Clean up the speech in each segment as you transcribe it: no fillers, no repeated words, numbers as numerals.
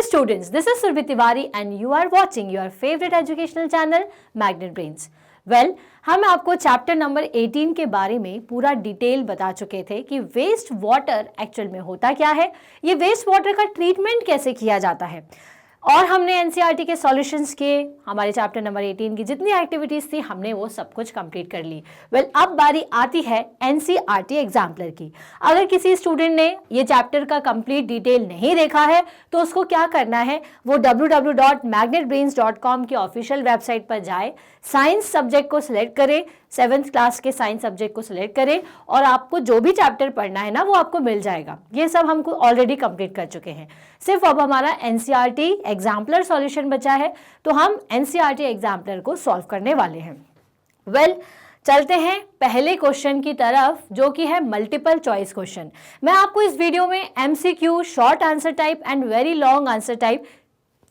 Hello students, this is Surbhi Tiwari and you are watching your favorite educational channel Magnet Brains. Well, हम आपको chapter number 18 के बारे में पूरा detail बता चुके थे कि वेस्ट वाटर एक्चुअल में होता क्या है, ये वेस्ट वाटर का ट्रीटमेंट कैसे किया जाता है, और हमने एनसीईआरटी के सॉल्यूशंस के हमारे चैप्टर नंबर 18 की जितनी एक्टिविटीज थी हमने वो सब कुछ कंप्लीट कर ली। अब बारी आती है एनसीईआरटी एग्जाम्पलर की। अगर किसी स्टूडेंट ने ये चैप्टर का कंप्लीट डिटेल नहीं देखा है तो उसको क्या करना है, वो www.magnetbrains.com की ऑफिशियल वेबसाइट पर जाए, साइंस सब्जेक्ट को सिलेक्ट करे, 7th क्लास के साइंस सब्जेक्ट को सिलेक्ट करें और आपको जो भी चैप्टर पढ़ना है ना वो आपको मिल जाएगा। ये सब हमको ऑलरेडी कंप्लीट कर चुके हैं, सिर्फ अब हमारा एनसीईआरटी एग्जाम्पलर सॉल्यूशन बचा है, तो हम एनसीईआरटी एग्जाम्पलर को सॉल्व करने वाले हैं। चलते हैं पहले क्वेश्चन की तरफ, जो कि है मल्टीपल चॉइस क्वेश्चन। मैं आपको इस वीडियो में MCQ, short answer type and very long answer type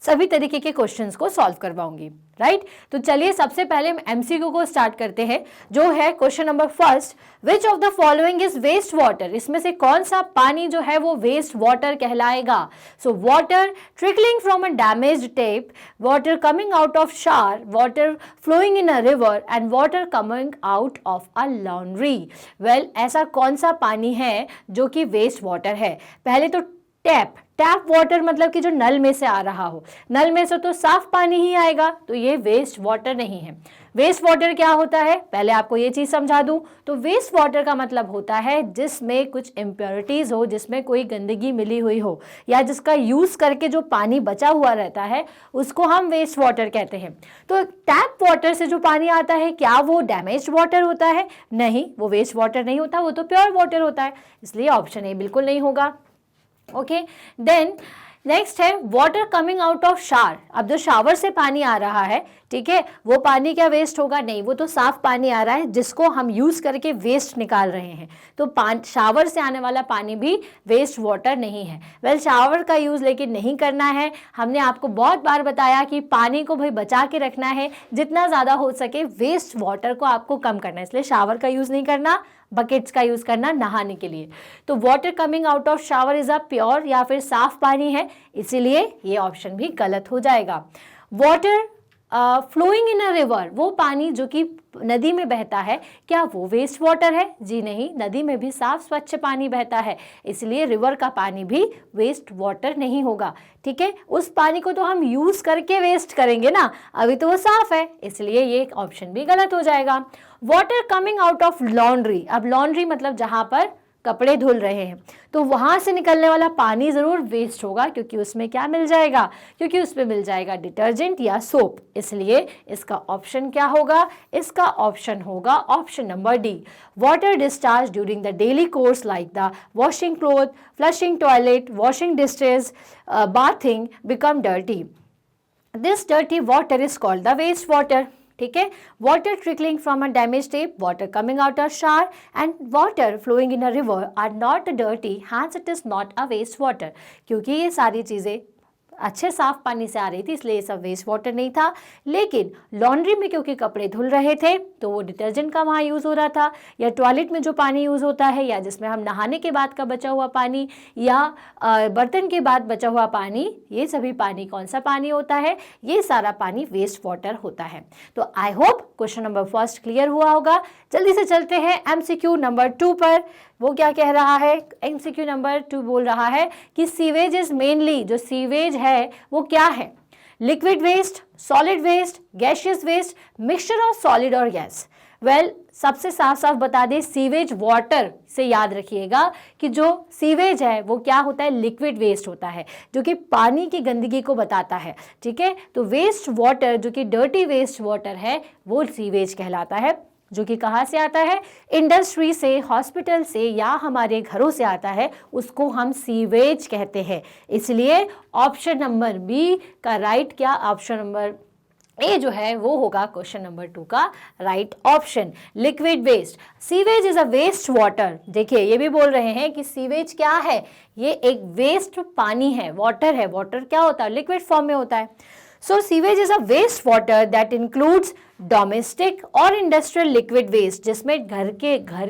सभी तरीके के क्वेश्चंस को सॉल्व करवाऊंगी, राइट। तो चलिए सबसे पहले हम एमसीक्यू को स्टार्ट करते हैं, जो है question number first, which of the following is waste water. इसमें से कौन सा पानी जो है वो वेस्ट वाटर कहलाएगा। So water trickling from a damaged tap, water coming out of shower, water flowing in a river and water coming out of a laundry. ऐसा कौन सा पानी है जो कि वेस्ट वाटर है। पहले तो टैप वाटर मतलब कि जो नल में से आ रहा हो, नल में से तो साफ पानी ही आएगा, तो ये वेस्ट वाटर नहीं है। वेस्ट वाटर क्या होता है, पहले आपको ये चीज समझा दूं, तो वेस्ट वाटर का मतलब होता है जिसमें कुछ इम्प्योरिटीज हो, जिसमें कोई गंदगी मिली हुई हो, या जिसका यूज करके जो पानी बचा हुआ रहता है उसको हम वेस्ट वाटर कहते हैं। तो टैप वाटर से जो पानी आता है क्या वो डैमेज्ड वाटर होता है? नहीं, वो वेस्ट वाटर नहीं होता, वो तो प्योर वाटर होता है, इसलिए ऑप्शन ए बिल्कुल नहीं होगा। ओके, देन नेक्स्ट है water coming out of shower. अब जो शावर से पानी आ रहा है, ठीक है, वो पानी क्या वेस्ट होगा? नहीं, वो तो साफ पानी आ रहा है जिसको हम यूज करके वेस्ट निकाल रहे हैं, तो शावर से आने वाला पानी भी वेस्ट वाटर नहीं है। शावर का यूज लेकिन नहीं करना है। हमने आपको बहुत बार बताया कि पानी को भाई बचा के रखना है, जितना ज्यादा हो सके वेस्ट वाटर को आपको कम करना है, इसलिए शावर का यूज नहीं करना, बकेट्स का यूज करना नहाने के लिए। तो water coming out of shower is a pure या फिर साफ पानी है, इसीलिए ये ऑप्शन भी गलत हो जाएगा। Water flowing in a river, वो पानी जो कि नदी में बहता है, क्या वो वेस्ट वाटर है? जी नहीं, नदी में भी साफ स्वच्छ पानी बहता है, इसलिए रिवर का पानी भी वेस्ट वाटर नहीं होगा। ठीक है, उस पानी को तो हम यूज करके वेस्ट करेंगे ना, अभी तो वो साफ है, इसलिए ये ऑप्शन भी गलत हो जाएगा। Water coming out of laundry, अब लॉन्ड्री मतलब जहां पर कपड़े धुल रहे हैं, तो वहां से निकलने वाला पानी जरूर वेस्ट होगा, क्योंकि उसमें क्या मिल जाएगा? क्योंकि उसमें मिल जाएगा डिटर्जेंट या सोप, इसलिए इसका ऑप्शन क्या होगा? इसका ऑप्शन होगा option number D, water discharge during the daily course like the washing cloth, flushing toilet, washing dishes, bathing become dirty. This dirty water is called the waste water. ठीक है, water trickling from a damage tap, water coming out of shower and water flowing in a river are not dirty, hence it is not a waste water. क्योंकि ये सारी चीजें अच्छे साफ पानी से आ रही थी, इसलिए ये सब वेस्ट वाटर नहीं था। लेकिन लॉन्ड्री में क्योंकि कपड़े धुल रहे थे, तो वो डिटर्जेंट का वहाँ यूज़ हो रहा था, या टॉयलेट में जो पानी यूज़ होता है, या जिसमें हम नहाने के बाद का बचा हुआ पानी, या बर्तन के बाद बचा हुआ पानी, ये सभी पानी कौन सा पानी होता है? ये सारा पानी वेस्ट वाटर होता है। तो I hope question number first clear हुआ होगा। जल्दी से चलते हैं एमसीक्यू नंबर 2 पर। वो क्या कह रहा है? एमसीक्यू नंबर 2 बोल रहा है कि सीवेज इज मेनली, जो सीवेज है वो क्या है? Liquid waste, solid waste, gaseous waste, mixture of solid और गैस। सबसे साफ साफ बता दें, सीवेज वाटर से याद रखिएगा कि जो सीवेज है वो क्या होता है? लिक्विड वेस्ट होता है, जो कि पानी की गंदगी को बताता है। ठीक है, तो वेस्ट वाटर जो कि डर्टी वेस्ट वाटर है वो सीवेज कहलाता है, जो कि कहाँ से आता है? इंडस्ट्री से, हॉस्पिटल से, या हमारे घरों से आता है, उसको हम सीवेज कहते हैं। इसलिए ऑप्शन नंबर बी का राइट क्या? ऑप्शन नंबर ए जो है वो होगा क्वेश्चन नंबर 2 का right option, liquid waste. Sewage is a waste water. देखिए ये भी बोल रहे हैं कि सीवेज क्या है? ये एक वेस्ट पानी है, वाटर है। वाटर क्या होता है? लिक्विड फॉर्म में होता है। So sewage is a waste water that includes domestic और इंडस्ट्रियल लिक्विड वेस्ट, जिसमें घर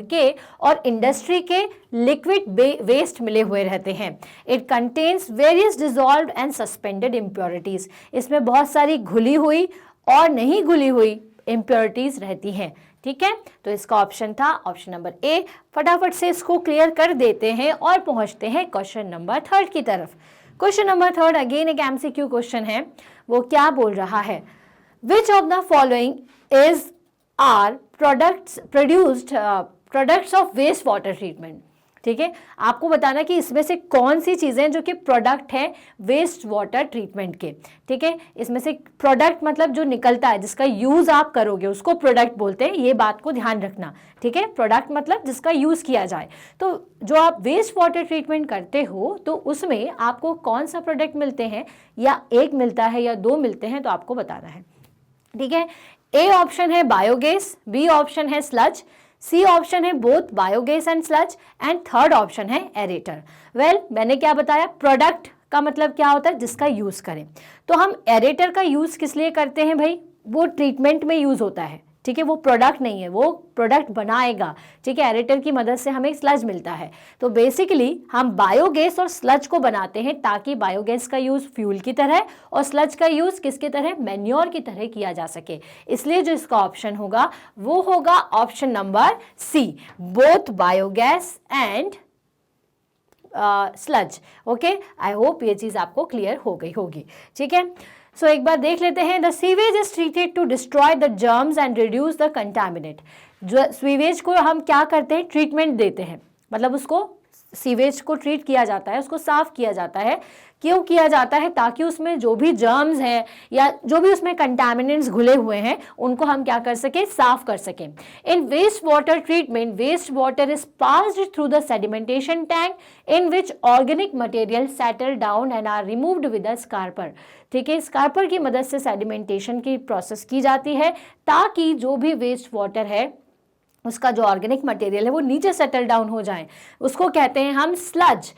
के और इंडस्ट्री के लिक्विड वेस्ट मिले हुए रहते हैं। It contains various dissolved and suspended impurities, इसमें बहुत सारी घुली हुई और नहीं घुली हुई इम्प्योरिटीज रहती हैं। ठीक है, तो इसका ऑप्शन था ऑप्शन नंबर ए। फटाफट से इसको क्लियर कर देते हैं और पहुंचते हैं क्वेश्चन नंबर 3 की तरफ। क्वेश्चन नंबर 3 अगेन एक एमसीक्यू क्वेश्चन है। वो क्या बोल रहा है, which of the following is are products of waste water treatment. ठीक है, आपको बताना कि इसमें से कौन सी चीजें जो कि प्रोडक्ट है वेस्ट वाटर ट्रीटमेंट के। ठीक है, इसमें से प्रोडक्ट मतलब जो निकलता है, जिसका यूज आप करोगे उसको प्रोडक्ट बोलते हैं, ये बात को ध्यान रखना। ठीक है, प्रोडक्ट मतलब जिसका यूज किया जाए। तो जो आप वेस्ट वाटर ट्रीटमेंट करते हो तो उसमें आपको कौन सा प्रोडक्ट मिलते हैं, या एक मिलता है या 2 मिलते हैं, तो आपको बताना है। ठीक है, ए ऑप्शन है बायोगैस, बी ऑप्शन है स्लज, सी ऑप्शन है both biogas and sludge, and third option है एरेटर। वेल, मैंने क्या बताया, प्रोडक्ट का मतलब क्या होता है, जिसका यूज करें। तो हम एरेटर का यूज किस लिए करते हैं भाई, वो ट्रीटमेंट में यूज होता है। ठीक है, वो प्रोडक्ट नहीं है, वो प्रोडक्ट बनाएगा। ठीक है, एरेटर की मदद से हमें स्लज मिलता है। तो बेसिकली हम बायोगैस और स्लज को बनाते हैं ताकि बायोगैस का यूज फ्यूल की तरह और स्लज का यूज किसकी तरह, मैन्योर की तरह किया जा सके। इसलिए जो इसका ऑप्शन होगा वो होगा option number C, both biogas and sludge. Okay, I hope ये चीज आपको क्लियर हो गई होगी। ठीक है, सो एक बार देख लेते हैं। The sewage is treated to destroy the germs and reduce the contaminate. जो सीवेज को हम क्या करते हैं, ट्रीटमेंट देते हैं, मतलब उसको सीवेज को ट्रीट किया जाता है, उसको साफ किया जाता है। क्यों किया जाता है, ताकि उसमें जो भी जर्म्स हैं या जो भी उसमें कंटामिनेंट्स घुले हुए हैं उनको हम क्या कर सकें, साफ कर सकें। In waste water treatment, waste water is passed through the sedimentation tank in which organic material settle down and are removed with a scraper. ठीक है, स्कारपर की मदद से सेडिमेंटेशन की प्रोसेस की जाती है ताकि जो भी वेस्ट वाटर है उसका जो ऑर्गेनिक मटेरियल है वो नीचे सेटल डाउन हो जाए। उसको कहते हैं हम sludge.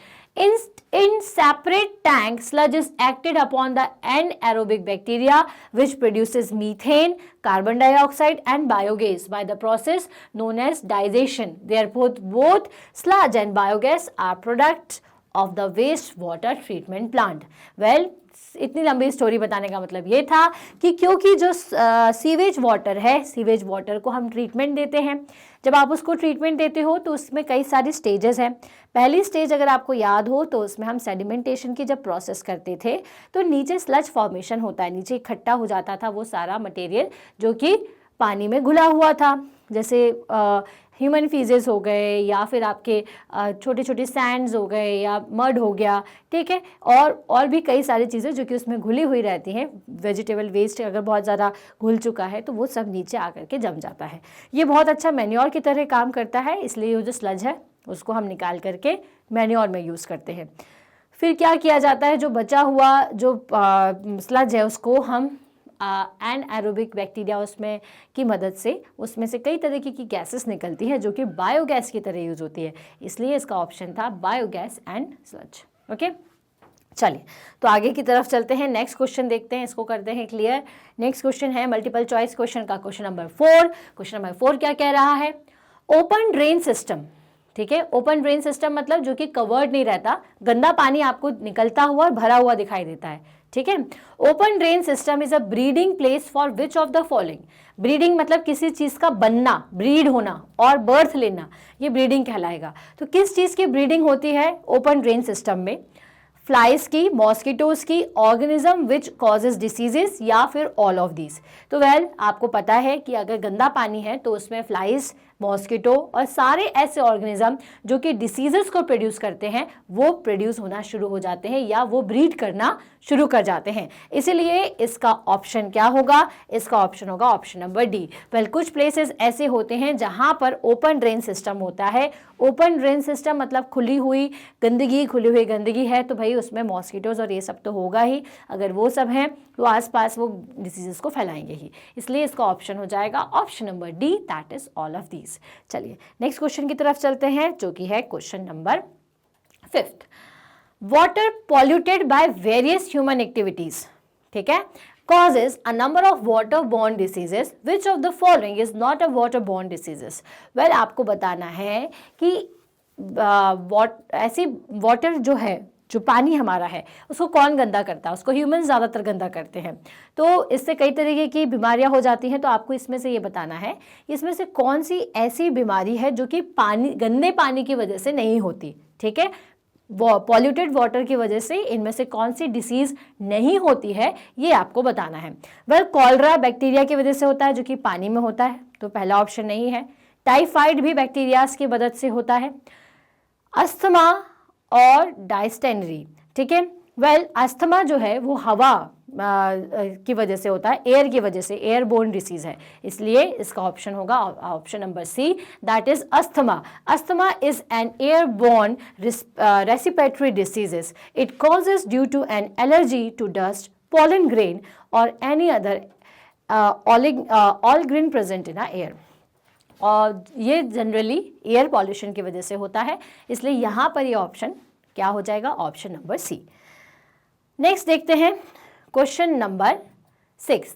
In separate tank, sludge is acted upon the anaerobic bacteria which produces methane, carbon dioxide and biogas by the process known as digestion. Therefore, both sludge and biogas are products of the waste water treatment plant. Well, इतनी लंबी story बताने का मतलब ये था कि क्योंकि जो सीवेज वाटर है, सीवेज वाटर को हम ट्रीटमेंट देते हैं। जब आप उसको ट्रीटमेंट देते हो तो उसमें कई सारी स्टेजेस हैं। पहली स्टेज अगर आपको याद हो तो उसमें हम सेडिमेंटेशन की जब प्रोसेस करते थे तो नीचे स्लज फॉर्मेशन होता है, नीचे इकट्ठा हो जाता था वो सारा मटेरियल जो कि पानी में घुला हुआ था, जैसे ह्यूमन फीजेस हो गए या फिर आपके छोटे छोटे सैंड्स हो गए या मड हो गया। ठीक है, और भी कई सारी चीज़ें जो कि उसमें घुली हुई रहती हैं। वेजिटेबल वेस्ट अगर बहुत ज़्यादा घुल चुका है तो वो सब नीचे आकर के जम जाता है। ये बहुत अच्छा मैन्योर की तरह काम करता है, इसलिए ये जो स्लज है उसको हम निकाल करके मैन्योर में यूज़ करते हैं। फिर क्या किया जाता है, जो बचा हुआ जो स्लज है उसको हम एनाएरोबिक बैक्टीरिया उसमें की मदद से, उसमें से कई तरीके की गैसेस निकलती है जो कि बायोगैस की तरह यूज होती है। इसलिए इसका ऑप्शन था बायोगैस एंड स्लज। ओके, चलिए तो आगे की तरफ चलते हैं। नेक्स्ट क्वेश्चन देखते हैं, इसको करते हैं क्लियर। नेक्स्ट क्वेश्चन है मल्टीपल चॉइस क्वेश्चन का, क्वेश्चन नंबर 4। क्वेश्चन नंबर 4 क्या कह रहा है, ओपन ड्रेन सिस्टम। ठीक है, ओपन ड्रेन सिस्टम मतलब जो कि कवर्ड नहीं रहता, गंदा पानी आपको निकलता हुआ और भरा हुआ दिखाई देता है। ठीक है, open drain system is a breeding place for which of the following. Breeding मतलब किसी चीज का बनना, ब्रीड होना और बर्थ लेना, ये ब्रीडिंग कहलाएगा। तो किस चीज की ब्रीडिंग होती है ओपन ड्रेन सिस्टम में, फ्लाइज की, मॉस्किटोज की, ऑर्गेनिज्म विच कॉजेज डिसीजेस या फिर ऑल ऑफ दीज। तो वेल आपको पता है कि अगर गंदा पानी है तो उसमें फ्लाइज, मॉस्किटो और सारे ऐसे ऑर्गेनिज्म जो कि डिसीजेस को प्रोड्यूस करते हैं वो प्रोड्यूस होना शुरू हो जाते हैं या वो ब्रीड करना शुरू कर जाते हैं। इसीलिए इसका ऑप्शन क्या होगा, इसका ऑप्शन होगा ऑप्शन नंबर डी। वेल कुछ प्लेसेस ऐसे होते हैं जहां पर ओपन ड्रेन सिस्टम होता है। ओपन ड्रेन सिस्टम मतलब खुली हुई गंदगी है तो भाई उसमें मॉस्किटोज और ये सब तो होगा ही। अगर वो सब हैं तो आसपास वो डिसीजेस को फैलाएंगे ही। इसलिए इसका ऑप्शन हो जाएगा option number D, that is all of these. चलिए नेक्स्ट क्वेश्चन की तरफ चलते हैं जो कि है question number 5। Water polluted by various human activities. ठीक है, causes a number of waterborne diseases. Which of the following is not a waterborne diseases? Well, आपको बताना है कि ऐसी वाटर जो है, जो पानी हमारा है, उसको कौन गंदा करता है? उसको ह्यूमन ज़्यादातर गंदा करते हैं, तो इससे कई तरीके की बीमारियां हो जाती हैं। तो आपको इसमें से ये बताना है इसमें से कौन सी ऐसी बीमारी है जो कि गंदे पानी की वजह से नहीं होती। ठीक है, पॉल्यूटेड वाटर की वजह से इनमें से कौन सी डिसीज नहीं होती है, ये आपको बताना है। वेल, कॉलरा बैक्टीरिया की वजह से होता है जो कि पानी में होता है, तो पहला ऑप्शन नहीं है। टाइफाइड भी बैक्टीरियाज की मदद से होता है। अस्थमा और डायस्टेनरी, ठीक है। वेल, अस्थमा जो है वो हवा की वजह से होता है, एयर की वजह से, एयरबोर्न डिसीज है, इसलिए इसका ऑप्शन होगा option number C, that is asthma. Asthma is an airborne respiratory diseases. It causes due to an allergy to dust, pollen grain or any other all grain present in our air। और ये generally air pollution की वजह से होता है, इसलिए यहाँ पर ये ऑप्शन क्या हो जाएगा? ऑप्शन नंबर सी। नेक्स्ट देखते हैं question number 6।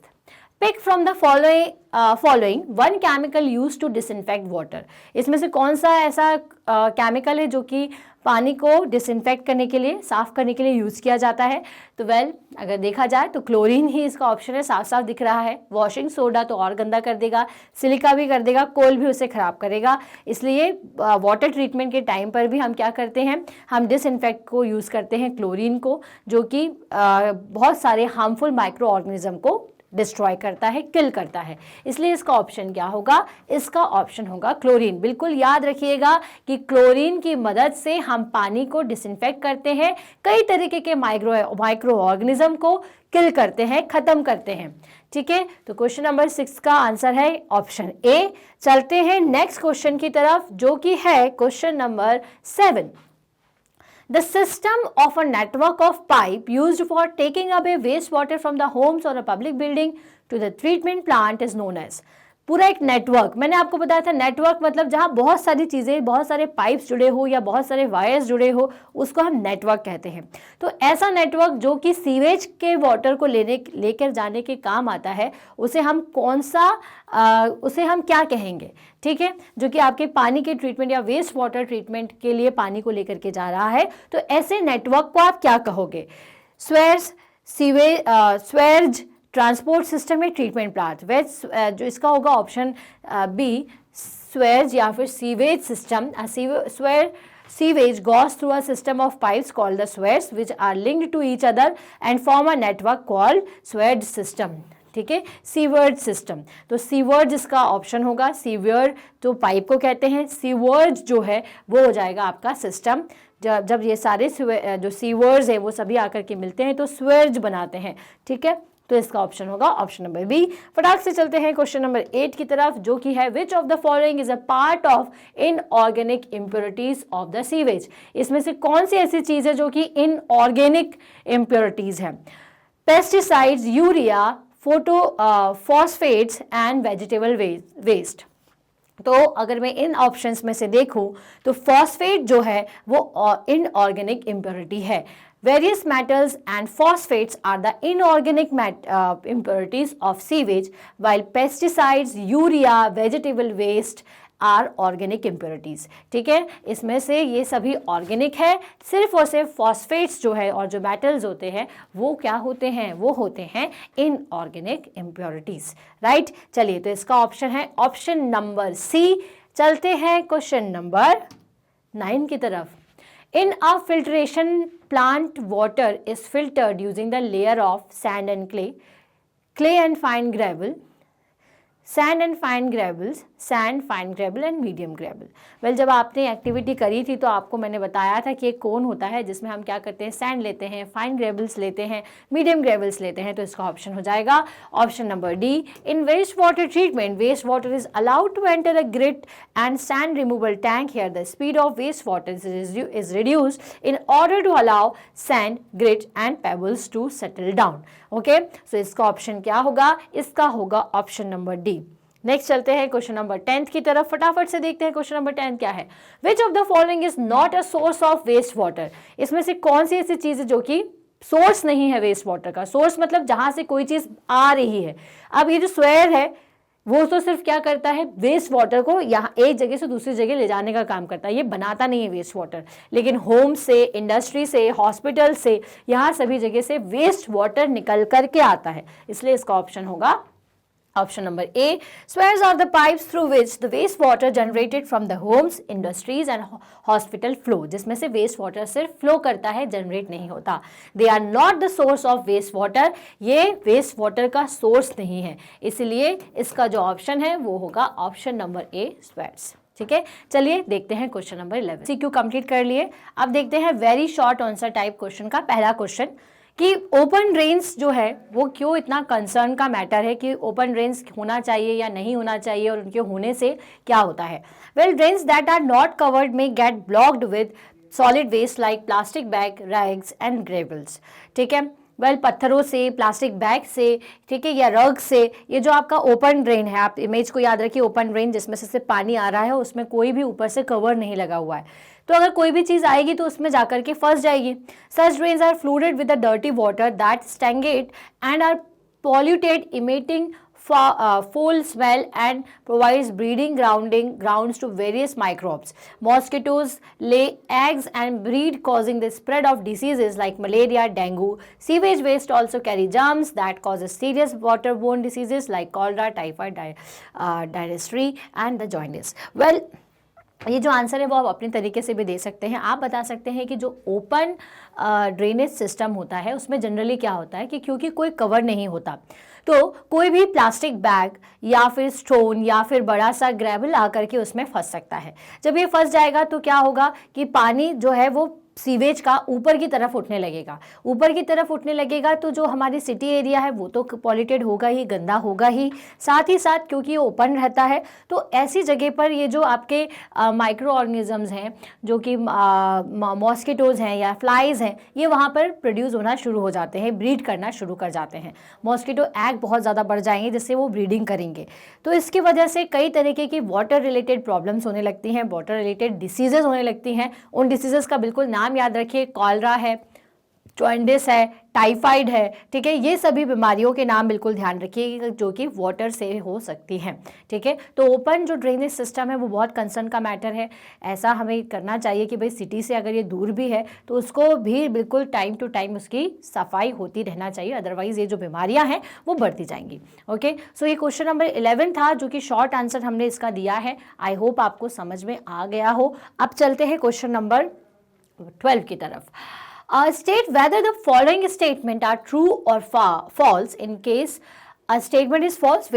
Pick from the following one chemical use to disinfect water. इसमें से कौन सा ऐसा केमिकल है जो कि पानी को डिसइंफेक्ट करने के लिए, साफ करने के लिए यूज़ किया जाता है? तो वेल, अगर देखा जाए तो क्लोरीन ही इसका ऑप्शन है, साफ साफ दिख रहा है। वॉशिंग सोडा तो और गंदा कर देगा, सिलिका भी कर देगा, कोल भी उसे ख़राब करेगा, इसलिए वाटर ट्रीटमेंट के टाइम पर भी हम क्या करते हैं? हम डिसइंफेक्ट को यूज़ करते हैं, क्लोरीन को, जो कि बहुत सारे हार्मफुल माइक्रो ऑर्गेनिज्म को डिस्ट्रॉय करता है, किल करता है, इसलिए इसका ऑप्शन क्या होगा? इसका ऑप्शन होगा क्लोरीन। बिल्कुल याद रखिएगा कि क्लोरीन की मदद से हम पानी को डिसइंफेक्ट करते हैं, कई तरीके के माइक्रो ऑर्गेनिज्म को किल करते हैं, खत्म करते हैं। ठीक है, तो क्वेश्चन नंबर 6 का आंसर है ऑप्शन ए। चलते हैं नेक्स्ट क्वेश्चन की तरफ, जो कि है question number 7। The system of a network of pipe used for taking away wastewater from the homes or a public building to the treatment plant is known as। पूरा एक network, मैंने आपको बताया था नेटवर्क मतलब जहाँ बहुत सारी चीज़ें, बहुत सारे पाइप्स जुड़े हो या बहुत सारे वायर्स जुड़े हो, उसको हम नेटवर्क कहते हैं। तो ऐसा नेटवर्क जो कि सीवेज के वाटर को लेकर जाने के काम आता है, उसे हम उसे हम क्या कहेंगे? ठीक है, जो कि आपके पानी के ट्रीटमेंट या वेस्ट वाटर ट्रीटमेंट के लिए पानी को लेकर के जा रहा है, तो ऐसे नेटवर्क को आप क्या कहोगे? स्वेर्ज ट्रांसपोर्ट सिस्टम है, ट्रीटमेंट प्लांट। वेज जो इसका होगा ऑप्शन बी, स्वेर्ज या फिर sewage system. Sewage goes through a system of pipes called the sewers which are linked to each other and form a network called sewage system। ठीक है, सीवर्ज system. तो सीवर्ज इसका option होगा। सीवर तो पाइप को कहते हैं, सीवर्ज जो है वो हो जाएगा आपका सिस्टम। जब ये सारे जो सीवर्स हैं वो सभी आकर के मिलते हैं तो स्वर्ज बनाते हैं। ठीक है, तो इसका ऑप्शन होगा ऑप्शन नंबर बी। फटाक से चलते हैं क्वेश्चन नंबर 8 की तरफ, जो कि है which of the following is a part of inorganic impurities of the sewage. इसमें से कौन सी ऐसी चीज है जो कि इनऑर्गेनिक इम्प्योरिटीज है? Pesticides, urea, phosphates and vegetable waste. तो अगर मैं इन ऑप्शंस में से देखूं तो फॉस्फेट जो है वो इनऑर्गेनिक इम्प्योरिटी है। Various metals and phosphates are the inorganic impurities of sewage, while pesticides, urea, vegetable waste are organic impurities। ठीक है, इसमें से ये सभी ऑर्गेनिक है, सिर्फ और सिर्फ फॉस्फेट्स जो है और जो मेटल्स होते हैं वो क्या होते हैं? वो होते हैं इनऑर्गेनिक इम्प्योरिटीज। राइट, चलिए, तो इसका ऑप्शन है ऑप्शन नंबर सी। चलते हैं क्वेश्चन नंबर 9 की तरफ। In a filtration plant, water is filtered using the layer of sand and clay and fine gravel, sand and fine gravels, sand, fine gravel and medium gravel। Well, जब आपने activity करी थी तो आपको मैंने बताया था कि एक कोन होता है जिसमें हम क्या करते हैं? सैंड लेते हैं, फाइन ग्रेवल्स लेते हैं, मीडियम ग्रेवल्स लेते हैं। तो इसका ऑप्शन हो जाएगा option number D. In waste water treatment, waste water is allowed to enter a grit and sand removal tank. Here the speed of waste water is reduced in order to allow sand, grit and pebbles to settle down. Okay, so इसका option क्या होगा? इसका होगा option number D. Next चलते हैं question number 10 की तरफ, फटाफट से देखते हैं क्वेश्चन नंबर 10 क्या है। Which of the following is not a source of waste water. इसमें से कौन सी ऐसी चीज है जो कि सोर्स नहीं है वेस्ट वाटर का। सोर्स मतलब जहां से कोई चीज आ रही है। अब ये जो स्वेयर है वो तो सिर्फ क्या करता है, वेस्ट वाटर को यहाँ एक जगह से दूसरी जगह ले जाने का काम करता है, ये बनाता नहीं है वेस्ट वाटर। लेकिन होम से, इंडस्ट्री से, हॉस्पिटल से, यहाँ सभी जगह से वेस्ट वाटर निकल करके आता है, इसलिए इसका ऑप्शन होगा option number A. Swales are the pipes through which the waste water generated from the homes, industries and hospital flow, जिसमें से वेस्ट वाटर सिर्फ फ्लो करता है, जनरेट नहीं होता। They are not the source of waste water, ये waste water का source नहीं है, इसलिए इसका जो ऑप्शन है वो होगा ऑप्शन नंबर ए, swales। ठीक है, चलिए देखते हैं क्वेश्चन नंबर 11। सीक्यू कंप्लीट कर लिए, अब देखते हैं very short answer type question का पहला क्वेश्चन कि ओपन ड्रेन्स जो है वो क्यों इतना कंसर्न का मैटर है कि ओपन ड्रेन्स होना चाहिए या नहीं होना चाहिए और उनके होने से क्या होता है। Well, drains that are not covered may get blocked with solid waste like plastic bag, rags and gravels. ठीक है, वेल पत्थरों से, प्लास्टिक बैग से, ठीक है, या रग से, ये जो आपका ओपन ड्रेन है, आप इमेज को याद रखिए, ओपन ड्रेन जिसमें से पानी आ रहा है, उसमें कोई भी ऊपर से कवर नहीं लगा हुआ है, तो अगर कोई भी चीज़ आएगी तो उसमें जाकर के फंस जाएगी। Such drains are flooded with the dirty water that stagnate and are polluted, emitting foul smell and provides breeding grounds to various microbes. Mosquitoes lay eggs and breed, causing the spread of diseases like malaria, dengue. Sewage waste also carry germs that causes serious waterborne diseases like cholera, typhoid, dysentery and the jaundice. Well, ये जो answer है वो आप अपने तरीके से भी दे सकते हैं। आप बता सकते हैं कि जो ओपन ड्रेनेज सिस्टम होता है उसमें जनरली क्या होता है कि क्योंकि कोई कवर नहीं होता, तो कोई भी प्लास्टिक बैग या फिर स्टोन या फिर बड़ा सा ग्रेवल आकर के उसमें फंस सकता है। जब ये फंस जाएगा तो क्या होगा कि पानी जो है वो सीवेज का ऊपर की तरफ उठने लगेगा। ऊपर की तरफ उठने लगेगा तो जो हमारी सिटी एरिया है वो तो पॉल्यूटेड होगा ही, गंदा होगा ही, साथ ही साथ क्योंकि ये ओपन रहता है तो ऐसी जगह पर ये जो आपके माइक्रो ऑर्गेनिजम्स हैं, जो कि मॉस्किटोज़ हैं या फ्लाइज हैं, ये वहाँ पर प्रोड्यूस होना शुरू हो जाते हैं, ब्रीड करना शुरू कर जाते हैं। मॉस्किटो एग बहुत ज़्यादा बढ़ जाएंगे जिससे वो ब्रीडिंग करेंगे, तो इसकी वजह से कई तरीके की वाटर रिलेटेड प्रॉब्लम्स होने लगती हैं, वाटर रिलेटेड डिसीजेज होने लगती हैं। उन डिसीजेज का बिल्कुल नाम याद रखिए, कॉलरा है, जॉन्डिस है, टाइफाइड है, ठीक है, ये सभी बीमारियों के नाम बिल्कुल ध्यान रखिए जो कि वाटर से हो सकती हैं। ठीक है, तो ओपन जो ड्रेनेज सिस्टम है वो बहुत कंसर्न का मैटर है। ऐसा हमें करना चाहिए कि भाई सिटी से अगर ये दूर भी है तो उसको भी बिल्कुल टाइम टू टाइम उसकी सफाई होती रहना चाहिए, अदरवाइज ये जो बीमारियां हैं वो बढ़ती जाएंगी। ओके, सो ये क्वेश्चन नंबर 11 था जो कि शॉर्ट आंसर हमने इसका दिया है। आई होप आपको समझ में आ गया हो। अब चलते हैं क्वेश्चन नंबर 12 की तरफ। State whether the following statement are true or false. In case a statement is false,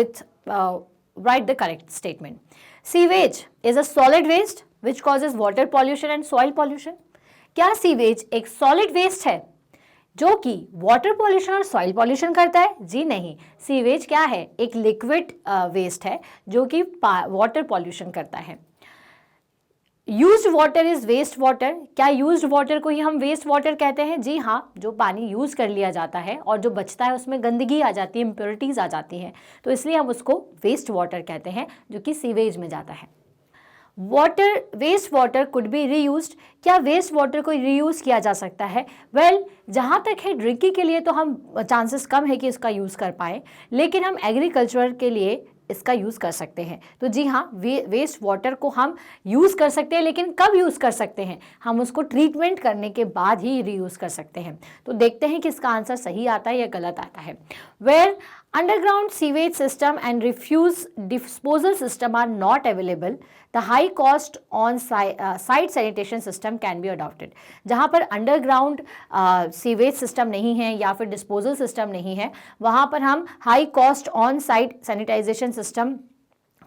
write the correct statement. Sewage is a solid waste which causes water pollution and soil pollution. क्या sewage एक solid waste है जो कि water pollution और soil pollution करता है? जी नहीं, sewage क्या है, एक लिक्विड वेस्ट है जो कि वाटर पॉल्यूशन करता है। Used water is waste water, क्या यूज्ड वाटर को ही हम वेस्ट वाटर कहते हैं? जी हाँ, जो पानी यूज कर लिया जाता है और जो बचता है उसमें गंदगी आ जाती है, इम्प्योरिटीज आ जाती हैं, तो इसलिए हम उसको वेस्ट वाटर कहते हैं जो कि सीवेज में जाता है। Water, waste water could be reused, क्या वेस्ट वाटर को रीयूज किया जा सकता है? वेल, जहाँ तक है ड्रिंकिंग के लिए तो हम चांसेस कम है कि इसका यूज़ कर पाएँ, लेकिन हम एग्रीकल्चर के लिए इसका यूज़ कर सकते हैं। तो जी हाँ, वेस्ट वाटर को हम यूज़ कर सकते हैं, लेकिन कब यूज़ कर सकते हैं? हम उसको ट्रीटमेंट करने के बाद ही रीयूज़ कर सकते हैं। तो देखते हैं कि इसका आंसर सही आता है या गलत आता है। Where underground sewage system and refuse disposal system are not available, the high cost on site sanitation system can be adopted. जहाँ पर अंडरग्राउंड सीवेज सिस्टम नहीं है या फिर डिस्पोजल सिस्टम नहीं है, वहाँ पर हम high cost on site sanitization system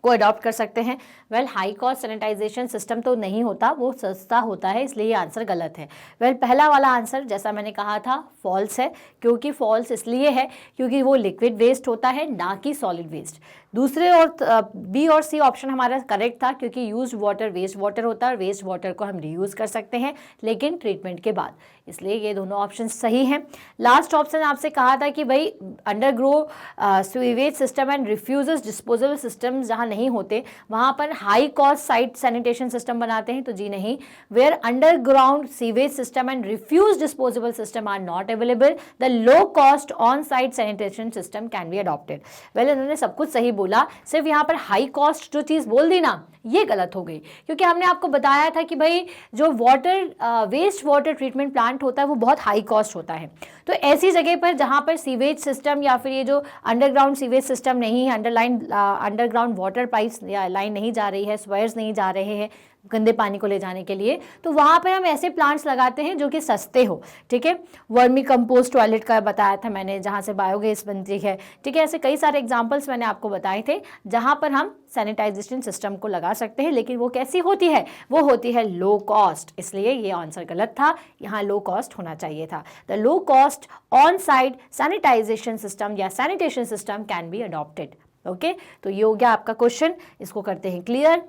को अडॉप्ट कर सकते हैं। Well, high cost sanitization system तो नहीं होता, वो सस्ता होता है, इसलिए ये आंसर गलत है। वेल, पहला वाला आंसर जैसा मैंने कहा था फॉल्स है, क्योंकि फॉल्स इसलिए है क्योंकि वो लिक्विड वेस्ट होता है ना कि सॉलिड वेस्ट। दूसरे और बी और सी ऑप्शन हमारा करेक्ट था, क्योंकि यूज्ड वाटर वेस्ट वाटर होता है और वेस्ट वाटर को हम रीयूज कर सकते हैं लेकिन ट्रीटमेंट के बाद, इसलिए ये दोनों ऑप्शन सही हैं। लास्ट ऑप्शन आपसे कहा था कि भाई underground sewage system and refuses disposable system जहाँ नहीं होते वहाँ पर high cost site sanitation system बनाते हैं, तो जी नहीं। Where underground sewage system and refuse disposable system are not available, the low cost on site sanitation system can be adopted. Well, इन्होंने सब कुछ सही बोला, सिर्फ यहाँ पर हाई कॉस्ट जो चीज़ बोल दी ना, ये गलत हो गई, क्योंकि हमने आपको बताया था कि भाई जो water waste water treatment plant होता है वो बहुत हाई कॉस्ट होता है। तो ऐसी जगह पर जहाँ पर सीवेज सिस्टम या फिर ये जो अंडरग्राउंड सीवेज सिस्टम नहीं है, अंडरग्राउंड वाटर पाइप्स या लाइन नहीं जा रही है, स्वेयर्स नहीं जा रहे हैं गंदे पानी को ले जाने के लिए, तो वहाँ पर हम ऐसे प्लांट्स लगाते हैं जो कि सस्ते हो, ठीक है। वर्मी कंपोस्ट टॉयलेट का बताया था मैंने, जहाँ से बायोगैस बनती है, ठीक है। ऐसे कई सारे एग्जांपल्स मैंने आपको बताए थे जहाँ पर हम सैनिटाइजेशन सिस्टम को लगा सकते हैं, लेकिन वो कैसी होती है, वो होती है लो कॉस्ट, इसलिए ये आंसर गलत था, यहाँ लो कॉस्ट होना चाहिए था। The low cost on site sanitization system या sanitation system can be adopted. Okay, तो ये हो गया आपका क्वेश्चन, इसको करते हैं क्लियर।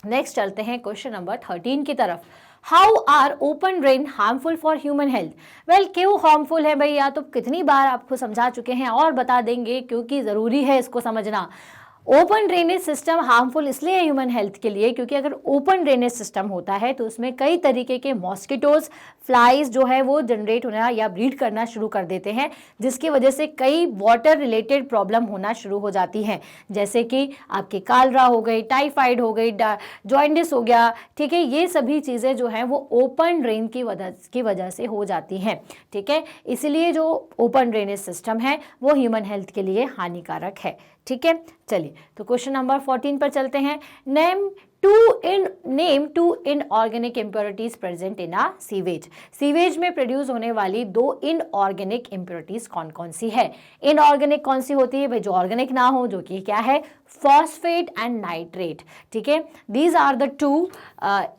नेक्स्ट चलते हैं क्वेश्चन नंबर 13 की तरफ। How are open drain harmful for human health? Well, क्यों हार्मफुल है भैया, तो कितनी बार आपको समझा चुके हैं और बता देंगे, क्योंकि ज़रूरी है इसको समझना। ओपन ड्रेनेज सिस्टम हार्मफुल इसलिए है ह्यूमन हेल्थ के लिए, क्योंकि अगर ओपन ड्रेनेज सिस्टम होता है तो उसमें कई तरीके के मॉस्किटोज, फ्लाइज जो है वो जनरेट होना या ब्रीड करना शुरू कर देते हैं, जिसकी वजह से कई वाटर रिलेटेड प्रॉब्लम होना शुरू हो जाती हैं, जैसे कि आपकी कालरा हो गई, टाइफाइड हो गई, जॉइंडिस हो गया, ठीक है। ये सभी चीज़ें जो हैं वो ओपन ड्रेन की वजह से हो जाती हैं, ठीक है। इसलिए जो ओपन ड्रेनेज सिस्टम है वो ह्यूमन हेल्थ के लिए हानिकारक है, ठीक है। चलिए, तो क्वेश्चन नंबर 14 पर चलते हैं। Name two inorganic impurities present in a sewage. Sewage में प्रोड्यूस होने वाली 2 इनऑर्गेनिक इम्प्योरिटीज कौन कौन सी है? इनऑर्गेनिक कौन सी होती है भाई? जो ऑर्गेनिक ना हो, जो कि क्या है, फॉस्फेट एंड नाइट्रेट, ठीक है। दीज आर द 2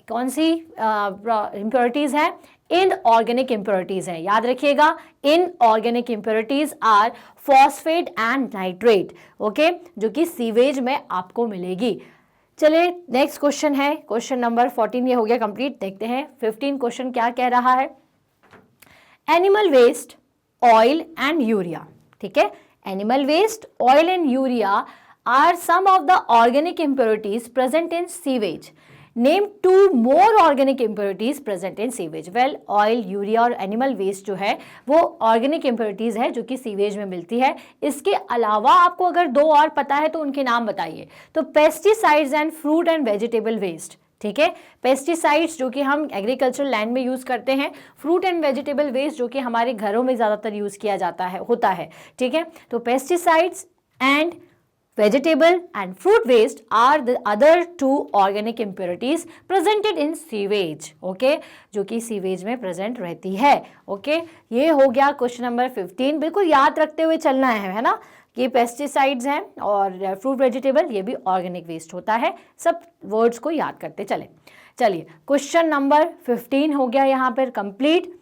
कौन सी इम्प्योरिटीज है? इनऑर्गेनिक इम्प्योरिटीज है, याद रखिएगा। Inorganic impurities are phosphate and nitrate, okay, जो कि सीवेज में आपको मिलेगी। चलिए, नेक्स्ट क्वेश्चन है, क्वेश्चन नंबर 14 ये हो गया कंप्लीट। देखते हैं 15 क्वेश्चन क्या कह रहा है। Animal waste, oil and urea, ठीक है। Animal waste, oil and urea are some of the organic impurities present in sewage. Name 2 more organic impurities present in sewage. Well, oil, urea और animal waste जो है वो organic impurities है जो कि sewage में मिलती है। इसके अलावा आपको अगर 2 और पता है तो उनके नाम बताइए। तो pesticides and fruit and vegetable waste, ठीक है। पेस्टिसाइड्स जो कि हम एग्रीकल्चर लैंड में यूज करते हैं, फ्रूट एंड वेजिटेबल वेस्ट जो कि हमारे घरों में ज्यादातर यूज किया जाता है, होता है, ठीक है। तो pesticides and vegetable and fruit waste are the other 2 organic impurities presented in sewage, okay, जो कि सीवेज में प्रेजेंट रहती है, ओके। ये हो गया क्वेश्चन नंबर 15। बिल्कुल याद रखते हुए चलना है ना, कि पेस्टिसाइड्स हैं और फ्रूट वेजिटेबल ये भी ऑर्गेनिक वेस्ट होता है। सब वर्ड्स को याद करते चले। चलिए, क्वेश्चन नंबर 15 हो गया यहाँ पर कंप्लीट।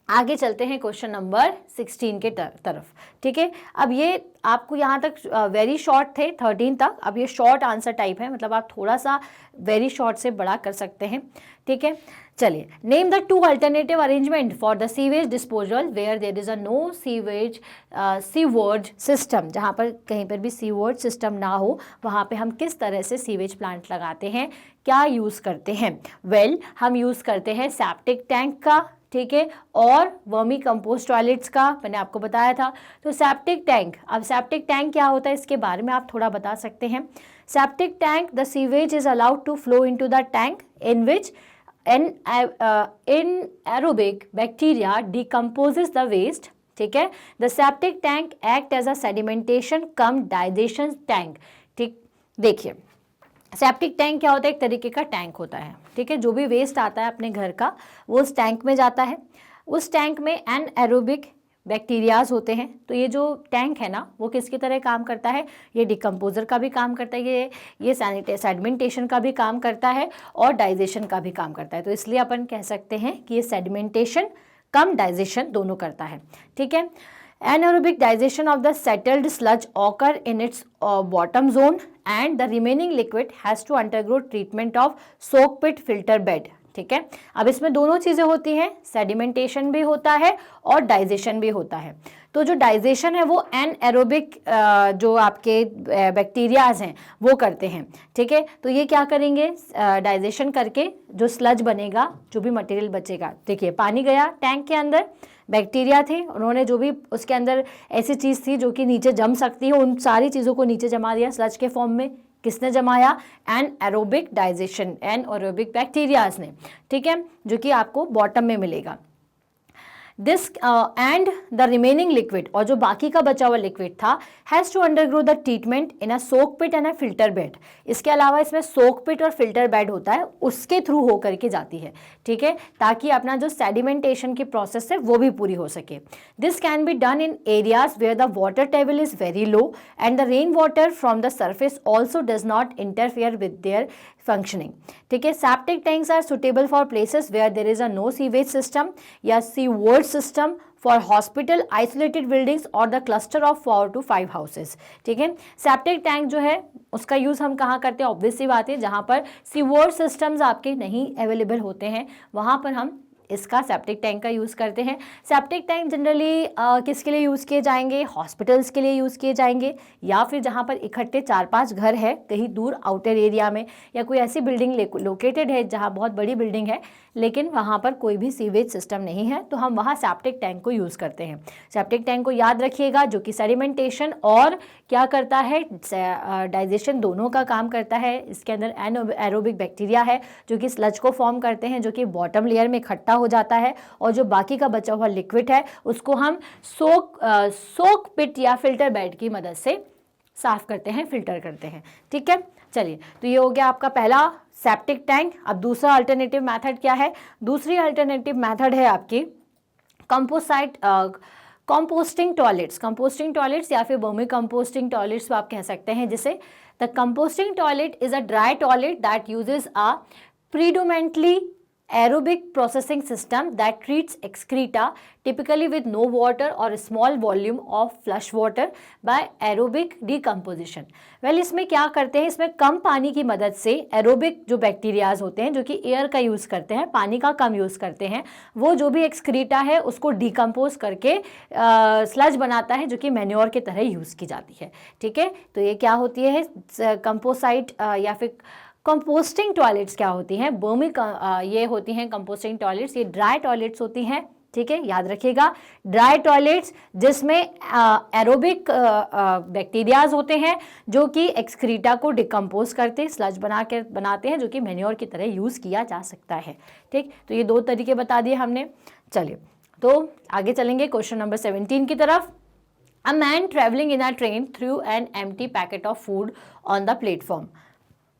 आगे चलते हैं क्वेश्चन नंबर 16 के तरफ, ठीक है। अब ये आपको यहाँ तक वेरी शॉर्ट थे 13 तक, अब ये शॉर्ट आंसर टाइप है, मतलब आप थोड़ा सा वेरी शॉर्ट से बड़ा कर सकते हैं, ठीक है। चलिए, name the 2 alternative arrangement for the sewage disposal where there is a no sewerage system. जहाँ पर कहीं पर भी सीवर्ज सिस्टम ना हो, वहाँ पे हम किस तरह से सीवेज प्लांट लगाते हैं, क्या यूज़ करते हैं? वेल, हम यूज़ करते हैं सेप्टिक टैंक का, ठीक है, और वर्मी कंपोस्ट टॉयलेट्स का मैंने आपको बताया था। तो सेप्टिक टैंक, अब सेप्टिक टैंक क्या होता है इसके बारे में आप थोड़ा बता सकते हैं। Septic tank, the sewage is allowed to flow into the tank in which anaerobic bacteria decomposes the waste, ठीक है। The septic tank act as a sedimentation cum digestion tank, ठीक। देखिए, सेप्टिक टैंक क्या होता है? एक तरीके का टैंक होता है, ठीक है। जो भी वेस्ट आता है अपने घर का वो उस टैंक में जाता है। उस टैंक में एनएरोबिक बैक्टीरियाज होते हैं। तो ये जो टैंक है ना, वो किसकी तरह काम करता है? ये डिकम्पोजर का भी काम करता है, ये सेडिमेंटेशन का भी काम करता है और डाइजेशन का भी काम करता है। तो इसलिए अपन कह सकते हैं कि ये सेडिमेंटेशन कम डाइजेशन दोनों करता है, ठीक है। Anaerobic digestion of the settled sludge occur in its bottom zone and the remaining liquid has to undergo treatment of soak pit filter bed. ठीक है, अब इसमें दोनों चीजें होती हैं, सेडिमेंटेशन भी होता है और डाइजेशन भी होता है। तो जो डाइजेशन है वो एनएरोबिक जो आपके बैक्टीरियाज हैं वो करते हैं। ठीक है, तो ये क्या करेंगे, डाइजेशन करके जो स्लज बनेगा, जो भी मटेरियल बचेगा, देखिए पानी गया टैंक के अंदर, बैक्टीरिया थे, उन्होंने जो भी उसके अंदर ऐसी चीज़ थी जो कि नीचे जम सकती है, उन सारी चीज़ों को नीचे जमा दिया स्लज के फॉर्म में। किसने जमाया? एनएरोबिक डाइजेशन, एनएरोबिक बैक्टीरियाज ने। ठीक है, जो कि आपको बॉटम में मिलेगा। This and the remaining liquid, और जो बाकी का बचा हुआ लिक्विड था, has to undergo the treatment in a soak pit and a filter bed. इसके अलावा इसमें सोक पिट और फिल्टर बेड होता है, उसके थ्रू होकर के जाती है। ठीक है, ताकि अपना जो सेडिमेंटेशन की प्रोसेस है वो भी पूरी हो सके। This can be done in areas where the water table is very low and the rain water from the surface also does not interfere with their functioning. ठीक है, septic tanks are suitable for places where there is a no sewage system या sewered system for hospital, isolated buildings और the cluster of 4 to 5 houses. ठीक है, septic tank जो है उसका use हम कहाँ करते हैं? ऑब्वियस सी बात है, जहाँ पर सीवर्ड सिस्टम्स आपके नहीं अवेलेबल होते हैं वहाँ पर हम इसका सेप्टिक टैंक का यूज़ करते हैं। सेप्टिक टैंक जनरली किसके लिए यूज़ किए जाएंगे? हॉस्पिटल्स के लिए यूज़ किए जाएंगे, या फिर जहाँ पर इकट्ठे 4-5 घर है कहीं दूर आउटर एरिया में, या कोई ऐसी बिल्डिंग लोकेटेड है जहाँ बहुत बड़ी बिल्डिंग है लेकिन वहाँ पर कोई भी सीवेज सिस्टम नहीं है, तो हम वहाँ सेप्टिक टैंक को यूज़ करते हैं। सेप्टिक टैंक को याद रखिएगा, जो कि सेडिमेंटेशन और क्या करता है, डाइजेशन दोनों का काम करता है। इसके अंदर एरोबिक बैक्टीरिया है जो कि स्लज को फॉर्म करते हैं, जो कि बॉटम लेयर में इकट्ठा हो जाता है, और जो बाकी का बचा हुआ लिक्विड है उसको हम सोक पिट या फिल्टर बेड की मदद से साफ करते हैं, फिल्टर करते हैं। ठीक है, चलिए, तो ये हो गया आपका पहला सेप्टिक टैंक। अब दूसरा अल्टरनेटिव मेथड क्या है? दूसरी अल्टरनेटिव मेथड है आपकी कंपोस्टिंग टॉयलेट्स या फिर वर्मी कंपोस्टिंग टॉयलेट्स आप कह सकते हैं जिसे। The composting toilet is a dry toilet that uses a predominantly aerobic processing system that treats excreta typically with no water or a small volume of flush water by aerobic decomposition। well, इसमें क्या करते हैं, इसमें कम पानी की मदद से aerobic जो बैक्टीरियाज होते हैं जो कि एयर का यूज़ करते हैं, पानी का कम यूज़ करते हैं, वो जो भी एक्सक्रीटा है उसको डिकम्पोज करके स्लज बनाता है जो कि मैन्योर की तरह यूज़ की जाती है। ठीक है, तो ये क्या होती है कंपोसाइट या फिर कंपोस्टिंग टॉयलेट्स क्या होती हैं? ये होती हैं कंपोस्टिंग टॉयलेट्स, ये ड्राई टॉयलेट्स होती हैं। ठीक है, याद रखिएगा, ड्राई टॉयलेट्स जिसमें एरोबिक बैक्टीरियाज होते हैं जो कि एक्सक्रीटा को डिकम्पोज करते, स्लज बनाते हैं जो कि मैन्योर की तरह यूज़ किया जा सकता है। ठीक, तो ये 2 तरीके बता दिए हमने। चलिए, तो आगे चलेंगे क्वेश्चन नंबर 17 की तरफ। A man travelling in a train threw an empty packet of food on the platform.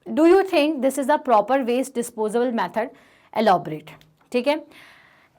Do you think this is the proper waste disposable method? Elaborate. ठीक है,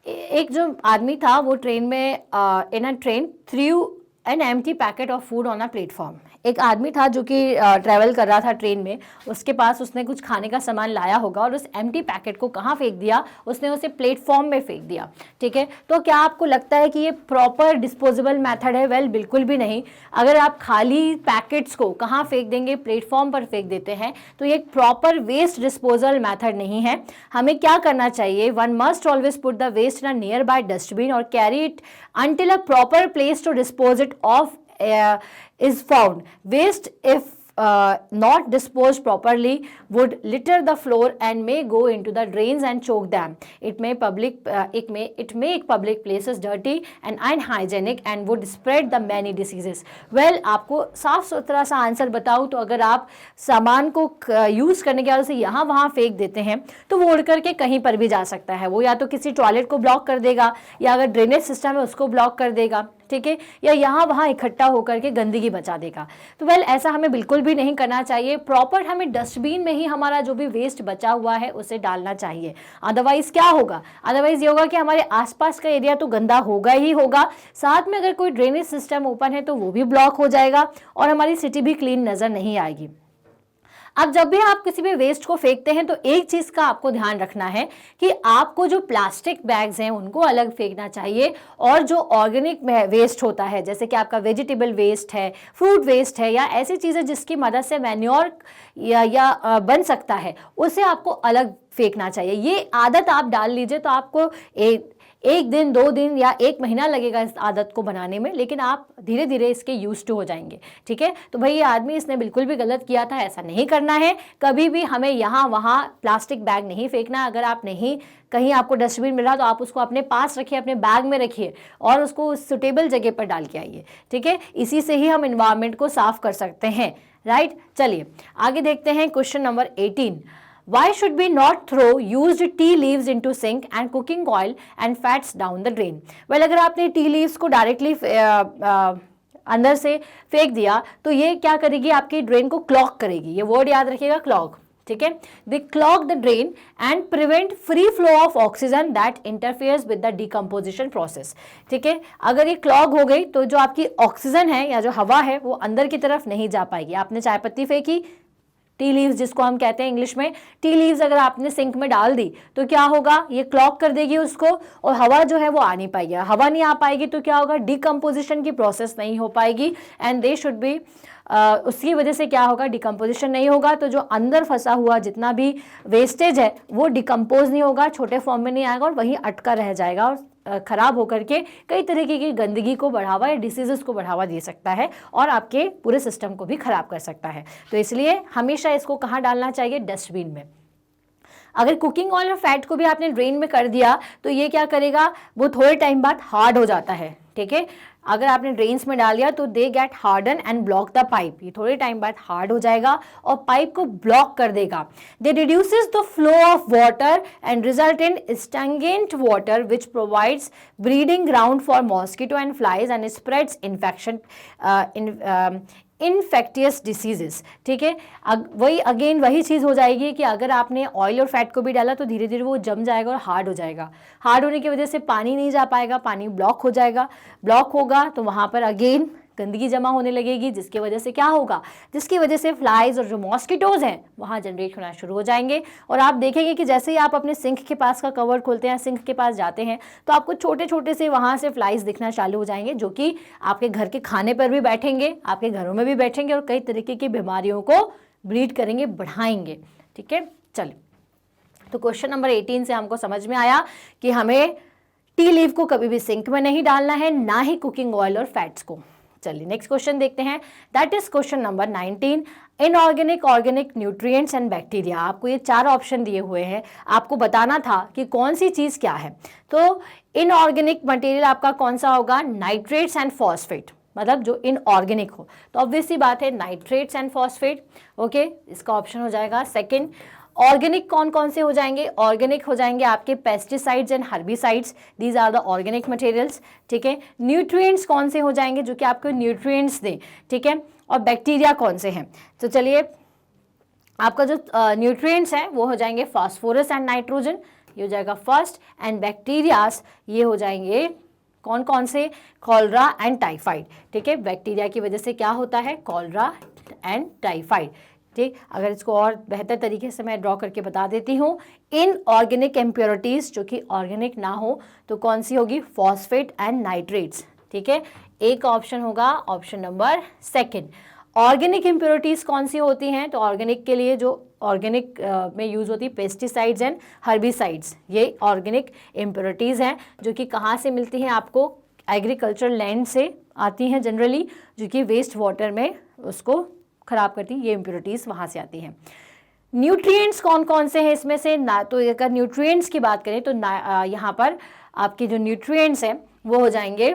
एक जो आदमी था वो ट्रेन में in a train threw an empty packet of food on a platform. एक आदमी था जो कि ट्रैवल कर रहा था ट्रेन में, उसके पास उसने कुछ खाने का सामान लाया होगा और उस एम्प्टी पैकेट को कहाँ फेंक दिया? उसने उसे प्लेटफॉर्म में फेंक दिया। ठीक है, तो क्या आपको लगता है कि ये प्रॉपर डिस्पोजेबल मेथड है? वेल, बिल्कुल भी नहीं। अगर आप खाली पैकेट्स को कहाँ फेंक देंगे? प्लेटफॉर्म पर फेंक देते हैं, तो ये एक प्रॉपर वेस्ट डिस्पोजल मेथड नहीं है। हमें क्या करना चाहिए? One must always put the waste in a nearby dustbin और carry it until a proper place to dispose it of is found. Waste, if not disposed properly, would litter the floor and may go into the drains and choke them. It may make public places dirty and unhygienic and would spread the many diseases. Well, आपको साफ सुथरा सा answer बताऊँ तो अगर आप सामान को यूज़ करने के बाद उसे यहाँ वहाँ फेंक देते हैं तो वो उड़ करके कहीं पर भी जा सकता है। वो या तो किसी टॉयलेट को ब्लॉक कर देगा, या अगर ड्रेनेज सिस्टम है उसको ब्लॉक कर देगा। ठीक है, या यहाँ वहाँ इकट्ठा होकर के गंदगी मचा देगा। तो वेल, ऐसा हमें बिल्कुल भी नहीं करना चाहिए। प्रॉपर हमें डस्टबिन में ही हमारा जो भी वेस्ट बचा हुआ है उसे डालना चाहिए। अदरवाइज क्या होगा? अदरवाइज ये होगा कि हमारे आसपास का एरिया तो गंदा होगा ही होगा, साथ में अगर कोई ड्रेनेज सिस्टम ओपन है तो वो भी ब्लॉक हो जाएगा और हमारी सिटी भी क्लीन नज़र नहीं आएगी। अब जब भी आप किसी भी वेस्ट को फेंकते हैं तो एक चीज का आपको ध्यान रखना है कि आपको जो प्लास्टिक बैग्स हैं उनको अलग फेंकना चाहिए, और जो ऑर्गेनिक वेस्ट होता है जैसे कि आपका वेजिटेबल वेस्ट है, फ्रूट वेस्ट है, या ऐसी चीजें जिसकी मदद से मैन्योर या बन सकता है, उसे आपको अलग फेंकना चाहिए। ये आदत आप डाल लीजिए तो आपको एक दिन 2 दिन या 1 महीना लगेगा इस आदत को बनाने में, लेकिन आप धीरे धीरे इसके यूज टू हो जाएंगे। ठीक है, तो भाई ये आदमी इसने बिल्कुल भी गलत किया था, ऐसा नहीं करना है। कभी भी हमें यहाँ वहाँ प्लास्टिक बैग नहीं फेंकना। अगर आप नहीं कहीं आपको डस्टबिन मिला तो आप उसको अपने पास रखिए, अपने बैग में रखिए और उसको सुटेबल जगह पर डाल के आइए। ठीक है, इसी से ही हम इन्वायरमेंट को साफ कर सकते हैं। राइट, चलिए आगे देखते हैं question number 18। Why should we not throw used tea leaves into sink and cooking oil and fats down the drain? Well, अगर आपने टी लीव्स को डायरेक्टली अंदर से फेंक दिया तो ये क्या करेगी, आपकी ड्रेन को क्लॉग करेगी। ये वर्ड याद रखिएगा, क्लॉग। ठीक है, they clog the drain and prevent free flow of oxygen that interferes with the decomposition process. ठीक है, अगर ये क्लॉग हो गई तो जो आपकी ऑक्सीजन है या जो हवा है वो अंदर की तरफ नहीं जा पाएगी। आपने चाय पत्ती फेंकी, टी लीव्स जिसको हम कहते हैं इंग्लिश में, टी लीव्स अगर आपने सिंक में डाल दी तो क्या होगा, ये क्लॉग कर देगी उसको और हवा जो है वो आ नहीं पाएगी। हवा नहीं आ पाएगी तो क्या होगा, डिकम्पोजिशन की प्रोसेस नहीं हो पाएगी एंड दे शुड बी उसकी वजह से क्या होगा, डिकम्पोजिशन नहीं होगा तो जो अंदर फंसा हुआ जितना भी वेस्टेज है वो डिकम्पोज नहीं होगा, छोटे फॉर्म में नहीं आएगा और वहीं अटका रह जाएगा और खराब होकर के कई तरीके की गंदगी को बढ़ावा या डिसीजेस को बढ़ावा दे सकता है और आपके पूरे सिस्टम को भी खराब कर सकता है। तो इसलिए हमेशा इसको कहाँ डालना चाहिए, डस्टबिन में। अगर कुकिंग ऑयल और फैट को भी आपने ड्रेन में कर दिया तो ये क्या करेगा, वो थोड़े टाइम बाद हार्ड हो जाता है। ठीक है, अगर आपने ड्रेन्स में डाल दिया तो they get harden and block the pipe. ये थोड़े टाइम बाद हार्ड हो जाएगा और पाइप को ब्लॉक कर देगा। They reduces the flow of water and result in stagnant water which provides breeding ground for mosquito and flies and spreads infection infectious diseases. ठीक है, वही अगेन वही चीज़ हो जाएगी कि अगर आपने ऑयल और फैट को भी डाला तो धीरे धीरे वो जम जाएगा और हार्ड हो जाएगा। हार्ड होने की वजह से पानी नहीं जा पाएगा, पानी ब्लॉक हो जाएगा। ब्लॉक होगा तो वहाँ पर अगेन गंदगी जमा होने लगेगी, जिसकी वजह से क्या होगा, जिसकी वजह से फ्लाइज और जो मॉस्किटोज हैं वहाँ जनरेट होना शुरू हो जाएंगे। और आप देखेंगे कि जैसे ही आप अपने सिंक के पास का कवर खोलते हैं, सिंक के पास जाते हैं तो आपको छोटे छोटे से वहाँ से फ्लाइज दिखना चालू हो जाएंगे, जो कि आपके घर के खाने पर भी बैठेंगे, आपके घरों में भी बैठेंगे और कई तरीके की बीमारियों को ब्रीड करेंगे, बढ़ाएंगे। ठीक है, चलिए तो क्वेश्चन नंबर 18 से हमको समझ में आया कि हमें टी लीव को कभी भी सिंक में नहीं डालना है, ना ही कुकिंग ऑयल और फैट्स को। चलिए नेक्स्ट क्वेश्चन देखते हैं, that is question number 19। Inorganic, organic, nutrients and bacteria. आपको ये 4 ऑप्शन दिए हुए हैं, आपको बताना था कि कौन सी चीज़ क्या है। तो इनऑर्गेनिक मटेरियल आपका कौन सा होगा, नाइट्रेट्स एंड फॉस्फेट, मतलब जो इनऑर्गेनिक हो तो ऑब्वियस सी बात है नाइट्रेट्स एंड फॉस्फेट। ओके, इसका ऑप्शन हो जाएगा सेकंड। ऑर्गेनिक कौन कौन से हो जाएंगे, ऑर्गेनिक हो जाएंगे आपके pesticides and herbicides, these are the organic materials. ठीक है, न्यूट्रिएंट्स कौन से हो जाएंगे, जो कि आपको न्यूट्रिएंट्स दें। ठीक है, और बैक्टीरिया कौन से हैं, तो चलिए आपका जो न्यूट्रिएंट्स हैं वो हो जाएंगे फास्फोरस एंड नाइट्रोजन, ये हो जाएगा फर्स्ट। एंड बैक्टीरियाज ये हो जाएंगे कौन कौन से, कॉलरा एंड टाइफाइड। ठीक है, बैक्टीरिया की वजह से क्या होता है, कॉलरा एंड टाइफाइड। ठीक, अगर इसको और बेहतर तरीके से मैं ड्रॉ करके बता देती हूँ, इन ऑर्गेनिक इम्प्योरिटीज़ जो कि ऑर्गेनिक ना हो तो कौन सी होगी, फॉस्फेट एंड नाइट्रेट्स। ठीक है, एक ऑप्शन होगा option number second. Organic impurities कौन सी होती हैं, तो ऑर्गेनिक के लिए जो ऑर्गेनिक में यूज़ होती है पेस्टिसाइड्स एंड हर्बिसाइड्स, ये ऑर्गेनिक इम्प्योरिटीज़ हैं जो कि कहाँ से मिलती हैं, आपको एग्रीकल्चर लैंड से आती हैं जनरली, जो कि वेस्ट वाटर में उसको खराब करती है, ये इम्प्योरिटीज़ वहाँ से आती हैं। न्यूट्रिएंट्स कौन कौन से हैं इसमें से ना, तो अगर न्यूट्रिएंट्स की बात करें तो यहाँ पर आपके जो न्यूट्रिएंट्स हैं वो हो जाएंगे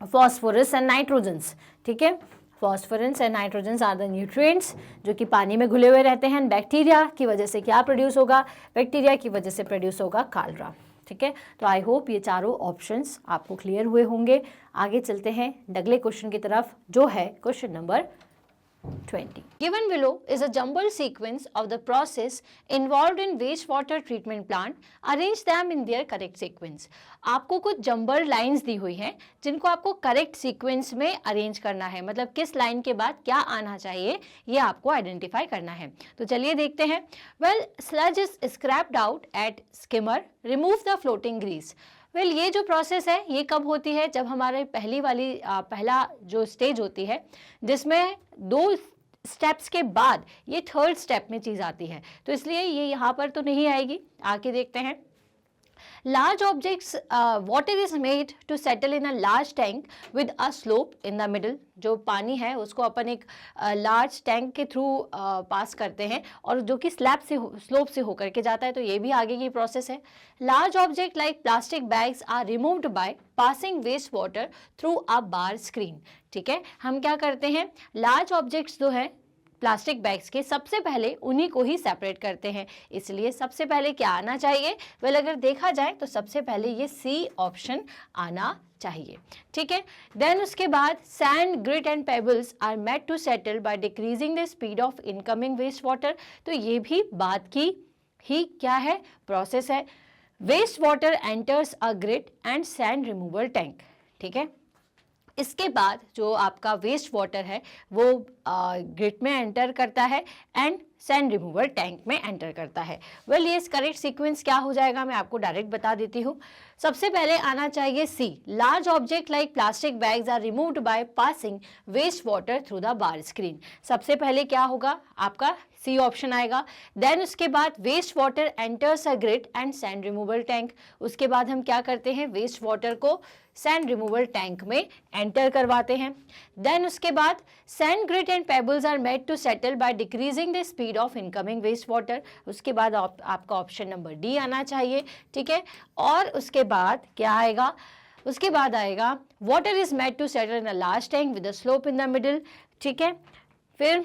फॉस्फोरस एंड नाइट्रोजन्स। ठीक है, phosphorus and nitrogens are the nutrients जो कि पानी में घुले हुए रहते हैं। बैक्टीरिया की वजह से क्या प्रोड्यूस होगा, बैक्टीरिया की वजह से प्रोड्यूस होगा कॉलरा। ठीक है, तो आई होप ये चारों ऑप्शंस आपको क्लियर हुए होंगे। आगे चलते हैं अगले क्वेश्चन की तरफ, जो है question number 20. Given below is a jumbled sequence of the process involved in wastewater treatment plant. Arrange them in their correct sequence. आपको कुछ जम्बल्ड लाइंस दी हुई हैं जिनको आपको करेक्ट सीक्वेंस में अरेंज करना है, मतलब किस लाइन के बाद क्या आना चाहिए ये आपको आइडेंटिफाई करना है। तो चलिए देखते हैं। Well, sludge is scraped out at skimmer, remove the floating grease. Well, ये जो प्रोसेस है ये कब होती है, जब हमारे पहला जो स्टेज होती है जिसमें 2 स्टेप्स के बाद ये थर्ड स्टेप में चीज आती है, तो इसलिए ये यहाँ पर तो नहीं आएगी। आगे देखते हैं। Large objects, water is made to settle in a large tank with a slope in the middle. जो पानी है उसको अपन एक लार्ज टैंक के थ्रू पास करते हैं और जो कि स्लोप से होकर के जाता है, तो ये भी आगे की प्रोसेस है। Large object like plastic bags are removed by passing waste water through a bar screen. ठीक है, हम क्या करते हैं, लार्ज ऑब्जेक्ट्स जो है प्लास्टिक बैग्स के सबसे पहले उन्हीं को ही सेपरेट करते हैं, इसलिए सबसे पहले क्या आना चाहिए। वेल, अगर देखा जाए तो सबसे पहले ये सी ऑप्शन आना चाहिए। ठीक है, देन उसके बाद sand, grit and pebbles are made to settle by decreasing the speed of incoming waste water. तो ये भी बात की ही क्या है, प्रोसेस है। Waste water enters a grit and sand removal tank. ठीक है, इसके बाद जो आपका वेस्ट वाटर है वो ग्रिट में एंटर करता है एंड सैंड रिमूवल टैंक में एंटर करता है। वेल, ये करेक्ट सीक्वेंस क्या हो जाएगा मैं आपको डायरेक्ट बता देती हूँ। सबसे पहले आना चाहिए C, large object like plastic bags are removed by passing waste water through the bar screen. सबसे पहले क्या होगा, आपका सी ऑप्शन आएगा। देन उसके बाद waste water enters a grit and sand removal tank. उसके बाद हम क्या करते हैं, वेस्ट वाटर को सैंड रिमूवल टैंक में एंटर करवाते हैं। देन उसके बाद sand, grit and pebbles are made to settle by decreasing the speed of incoming waste water. उसके बाद आपका ऑप्शन नंबर डी आना चाहिए। ठीक है, और उसके बाद क्या आएगा, उसके बाद आएगा water is made to settle in a large tank with a slope in the middle. ठीक है, फिर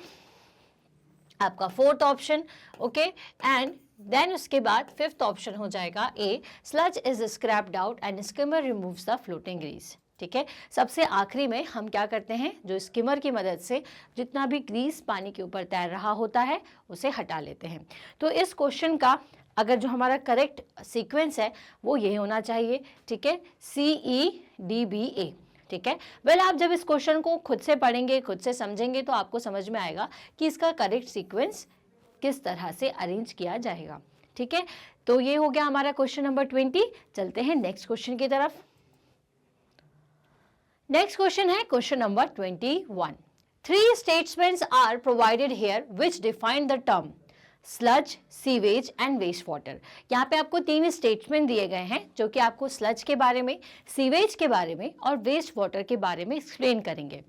आपका fourth option, okay, and then उसके बाद फिफ्थ ऑप्शन हो जाएगा A, sludge is scraped out and skimmer removes the floating grease. ठीक है, सबसे आखिरी में हम क्या करते हैं, जो स्किमर की मदद से जितना भी ग्रीस पानी के ऊपर तैर रहा होता है उसे हटा लेते हैं। तो इस क्वेश्चन का अगर जो हमारा करेक्ट सीक्वेंस है वो ये होना चाहिए। ठीक है, CEDBA। ठीक है, वेल, आप जब इस क्वेश्चन को खुद से पढ़ेंगे, खुद से समझेंगे, तो आपको समझ में आएगा कि इसका करेक्ट सीक्वेंस किस तरह से अरेंज किया जाएगा। ठीक है, तो ये हो गया हमारा क्वेश्चन नंबर 20। चलते हैं नेक्स्ट क्वेश्चन की तरफ। नेक्स्ट क्वेश्चन है question number 21। 3 statements are provided here which define the term sludge, sewage and waste water. यहाँ पे आपको 3 स्टेटमेंट दिए गए हैं जो कि आपको स्लज के बारे में, सीवेज के बारे में और वेस्ट वाटर के बारे में एक्सप्लेन करेंगे।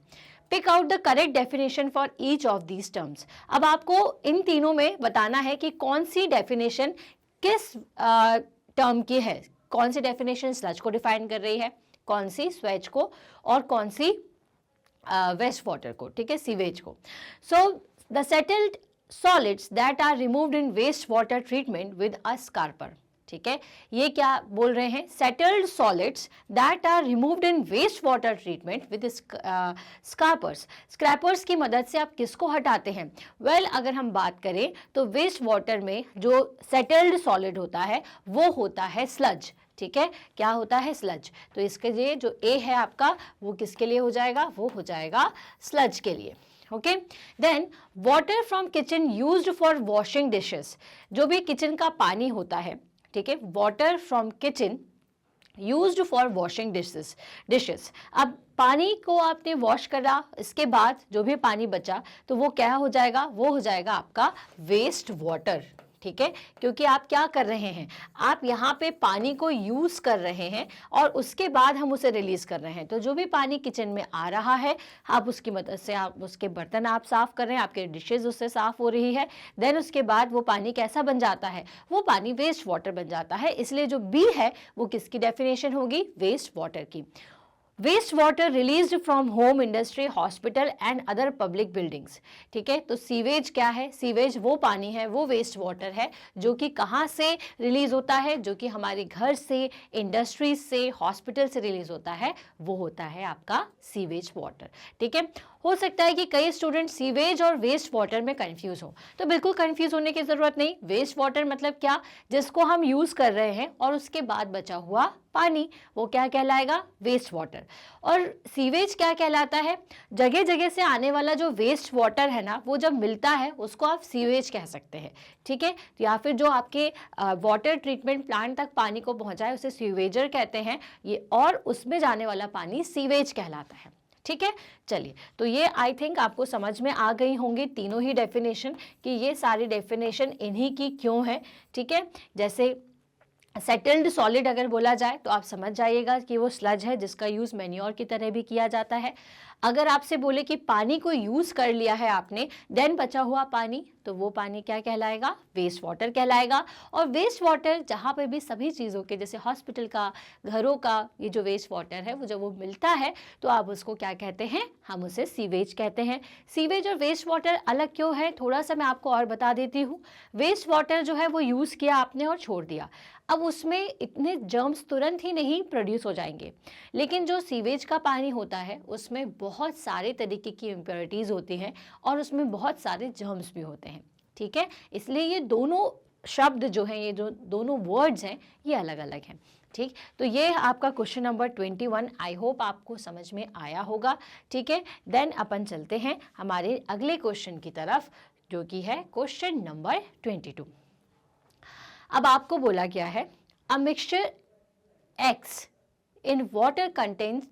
Pick out the correct definition for each of these terms. अब आपको इन तीनों में बताना है कि कौन सी डेफिनेशन किस टर्म की है, कौन सी डेफिनेशन स्लज को डिफाइन कर रही है, कौन सी स्वेज को, और कौन सी वेस्ट वाटर को। ठीक है, सीवेज को। So the settled solids that are removed in waste water treatment with a scraper। ठीक है, ये क्या बोल रहे हैं, settled solids that are removed in waste water treatment with scrapers। scrapers की मदद से आप किसको हटाते हैं। वेल, अगर हम बात करें तो वेस्ट वाटर में जो settled solid होता है वो होता है स्लज। ठीक है, क्या होता है, स्लज। तो इसके लिए जो ए है आपका वो किसके लिए हो जाएगा, वो हो जाएगा स्लज के लिए। Okay, then water from kitchen used for washing dishes. जो भी किचन का पानी होता है, ठीक है, water from kitchen used for washing dishes. अब पानी को आपने वॉश करा, इसके बाद जो भी पानी बचा तो वो क्या हो जाएगा, वो हो जाएगा आपका वेस्ट वाटर। ठीक है, क्योंकि आप क्या कर रहे हैं, आप यहाँ पे पानी को यूज कर रहे हैं और उसके बाद हम उसे रिलीज कर रहे हैं। तो जो भी पानी किचन में आ रहा है, आप उसकी मदद से आप उसके बर्तन आप साफ कर रहे हैं, आपके डिशेज उससे साफ हो रही है। देन उसके बाद वो पानी कैसा बन जाता है, वो पानी वेस्ट वाटर बन जाता है। इसलिए जो बी है वो किसकी डेफिनेशन होगी, वेस्ट वाटर की। Waste water released from home, industry, hospital and other public buildings. ठीक है, तो सीवेज क्या है? सीवेज वो पानी है, वो वेस्ट वाटर है जो कि कहाँ से रिलीज होता है? जो कि हमारे घर से, इंडस्ट्रीज से, हॉस्पिटल से रिलीज होता है, वो होता है आपका सीवेज वाटर। ठीक है, हो सकता है कि कई स्टूडेंट सीवेज और वेस्ट वाटर में कंफ्यूज हो, तो बिल्कुल कंफ्यूज होने की जरूरत नहीं। वेस्ट वाटर मतलब क्या? जिसको हम यूज कर रहे हैं और उसके बाद बचा हुआ पानी, वो क्या कहलाएगा? Waste water. और सीवेज क्या कहलाता है? जगह जगह से आने वाला जो वेस्ट वाटर है ना, वो जब मिलता है उसको आप सीवेज कह सकते हैं। ठीक है, या फिर जो आपके वाटर ट्रीटमेंट प्लांट तक पानी को पहुंचाए उसे सीवेजर कहते हैं ये, और उसमें जाने वाला पानी सीवेज कहलाता है। ठीक है, चलिए, तो ये आई थिंक आपको समझ में आ गई होंगी तीनों ही डेफिनेशन, कि ये सारी डेफिनेशन इन्हीं की क्यों है। ठीक है, जैसे सेटल्ड सॉलिड अगर बोला जाए तो आप समझ जाइएगा कि वो स्लज है जिसका यूज़ मैन्योर की तरह भी किया जाता है। अगर आपसे बोले कि पानी को यूज़ कर लिया है आपने, देन बचा हुआ पानी, तो वो पानी क्या कहलाएगा? वेस्ट वाटर कहलाएगा। और वेस्ट वाटर जहाँ पे भी सभी चीज़ों के, जैसे हॉस्पिटल का, घरों का, ये जो वेस्ट वाटर है वो जब वो मिलता है तो आप उसको क्या कहते हैं? हम उसे सीवेज कहते हैं। सीवेज और वेस्ट वाटर अलग क्यों है, थोड़ा सा मैं आपको और बता देती हूँ। वेस्ट वाटर जो है वो यूज़ किया आपने और छोड़ दिया, अब उसमें इतने जर्म्स तुरंत ही नहीं प्रोड्यूस हो जाएंगे, लेकिन जो सीवेज का पानी होता है उसमें बहुत सारे तरीके की इम्प्योरिटीज़ होती हैं और उसमें बहुत सारे जर्म्स भी होते हैं। ठीक है, इसलिए ये दोनों शब्द जो हैं, ये जो दोनों वर्ड्स हैं, ये अलग अलग हैं। ठीक, तो ये आपका क्वेश्चन नंबर 21, आई होप आपको समझ में आया होगा। ठीक है, देन अपन चलते हैं हमारे अगले क्वेश्चन की तरफ, जो कि है क्वेश्चन नंबर 22। अब आपको बोला गया है a mixture x in water contains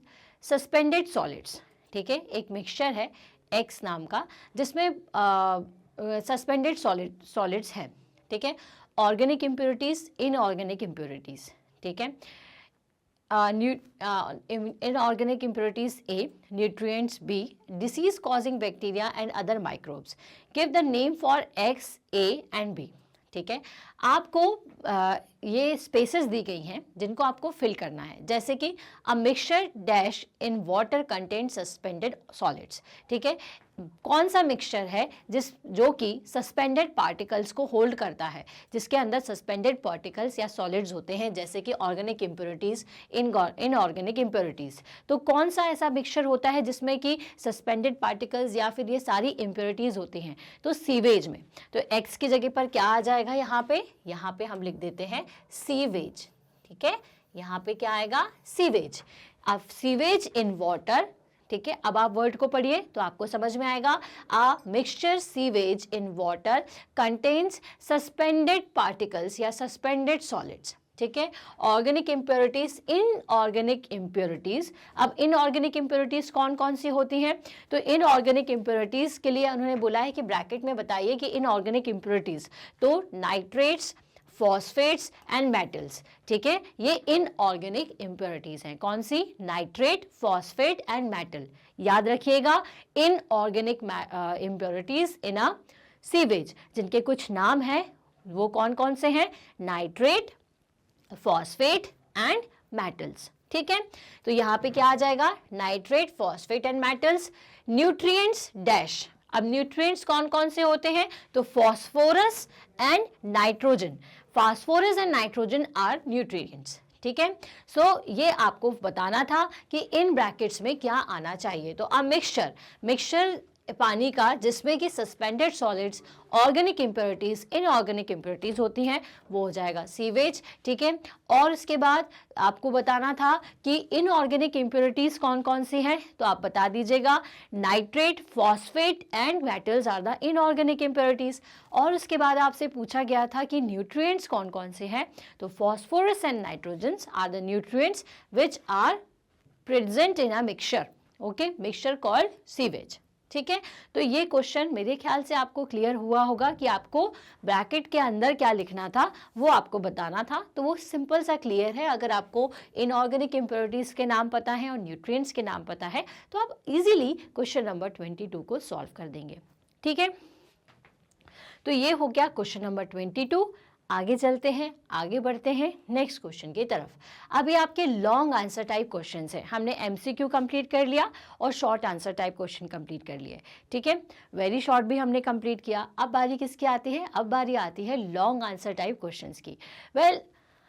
suspended solids. ठीक है, एक मिक्सचर है एक्स नाम का जिसमें सस्पेंडेड सॉलिड्स है। ठीक है, ऑर्गेनिक इम्प्योरिटीज, इनऑर्गेनिक इम्प्योरिटीज। ठीक है, inorganic impurities A, nutrients B, disease causing bacteria and other microbes. Give the name for X, A and B. ठीक है, आपको ये स्पेसेस दी गई हैं जिनको आपको फिल करना है, जैसे कि a mixture dash in water content suspended solids. ठीक है, कौन सा मिक्सचर है जो कि सस्पेंडेड पार्टिकल्स को होल्ड करता है, जिसके अंदर सस्पेंडेड पार्टिकल्स या सॉलिड्स होते हैं, जैसे कि ऑर्गेनिक इम्प्योरिटीज, इनऑर्गेनिक इम्प्योरिटीज। तो कौन सा ऐसा मिक्सचर होता है जिसमें कि सस्पेंडेड पार्टिकल्स या फिर ये सारी इम्प्योरिटीज होती हैं? तो सीवेज में। तो एक्स की जगह पर क्या आ जाएगा? यहाँ पे हम लिख देते हैं सीवेज। ठीक है, यहाँ पे क्या आएगा? सीवेज। अब सीवेज इन वाटर। ठीक है, अब आप वर्ड को पढ़िए तो आपको समझ में आएगा। A mixture sewage in water contains suspended particles या सस्पेंडेड सॉलिड्स। ठीक है, ऑर्गेनिक इम्प्योरिटीज, इनऑर्गेनिक इम्प्योरिटीज। अब इनऑर्गेनिक इम्प्योरिटीज कौन कौन सी होती हैं? तो इनऑर्गेनिक इम्प्योरिटीज के लिए उन्होंने बोला है कि ब्रैकेट में बताइए कि इनऑर्गेनिक इम्प्योरिटीज, तो नाइट्रेट्स, फॉस्फेट्स एंड मेटल्स। ठीक है, ये इनऑर्गेनिक इम्प्योरिटीज हैं। कौन सी? Nitrate, phosphate and metal. याद रखिएगा, inorganic impurities in a sewage, जिनके कुछ नाम हैं, वो कौन कौन से हैं? Nitrate, phosphate and metals. ठीक है, तो यहाँ पे क्या आ जाएगा? Nitrate, phosphate and metals. Nutrients dash. अब न्यूट्रिएंट्स कौन कौन से होते हैं? तो phosphorus and nitrogen. Phosphorus and nitrogen are nutrients. ठीक है, सो ये आपको बताना था कि इन ब्रैकेट्स में क्या आना चाहिए। तो अब मिक्सचर पानी का जिसमें कि suspended solids, organic impurities, inorganic impurities होती हैं, वो हो जाएगा सीवेज। ठीक है, और इसके बाद आपको बताना था कि इनऑर्गेनिक इम्प्योरिटीज कौन कौन सी हैं, तो आप बता दीजिएगा। Nitrate, phosphate and metals are the inorganic impurities. और उसके बाद आपसे पूछा गया था कि न्यूट्रिएंट्स कौन कौन से हैं, तो phosphorus and nitrogens are the nutrients which are present in a mixture. Okay, mixture called sewage. ठीक है, तो ये क्वेश्चन मेरे ख्याल से आपको क्लियर हुआ होगा कि आपको ब्रैकेट के अंदर क्या लिखना था, वो आपको बताना था। तो वो सिंपल सा क्लियर है। अगर आपको इनऑर्गेनिक इम्प्योरिटीज के नाम पता है और न्यूट्रिएंट्स के नाम पता है तो आप इजीली क्वेश्चन नंबर 22 को सॉल्व कर देंगे। ठीक है, तो ये हो गया क्वेश्चन नंबर 22। आगे चलते हैं, आगे बढ़ते हैं नेक्स्ट क्वेश्चन की तरफ। अभी आपके लॉन्ग आंसर टाइप क्वेश्चन है, हमने एमसीक्यू कंप्लीट कर लिया और short answer type question complete कर लिए, ठीक है। वेरी शॉर्ट भी हमने कंप्लीट किया। अब बारी किसकी आती है? अब बारी आती है लॉन्ग आंसर टाइप क्वेश्चंस की। वेल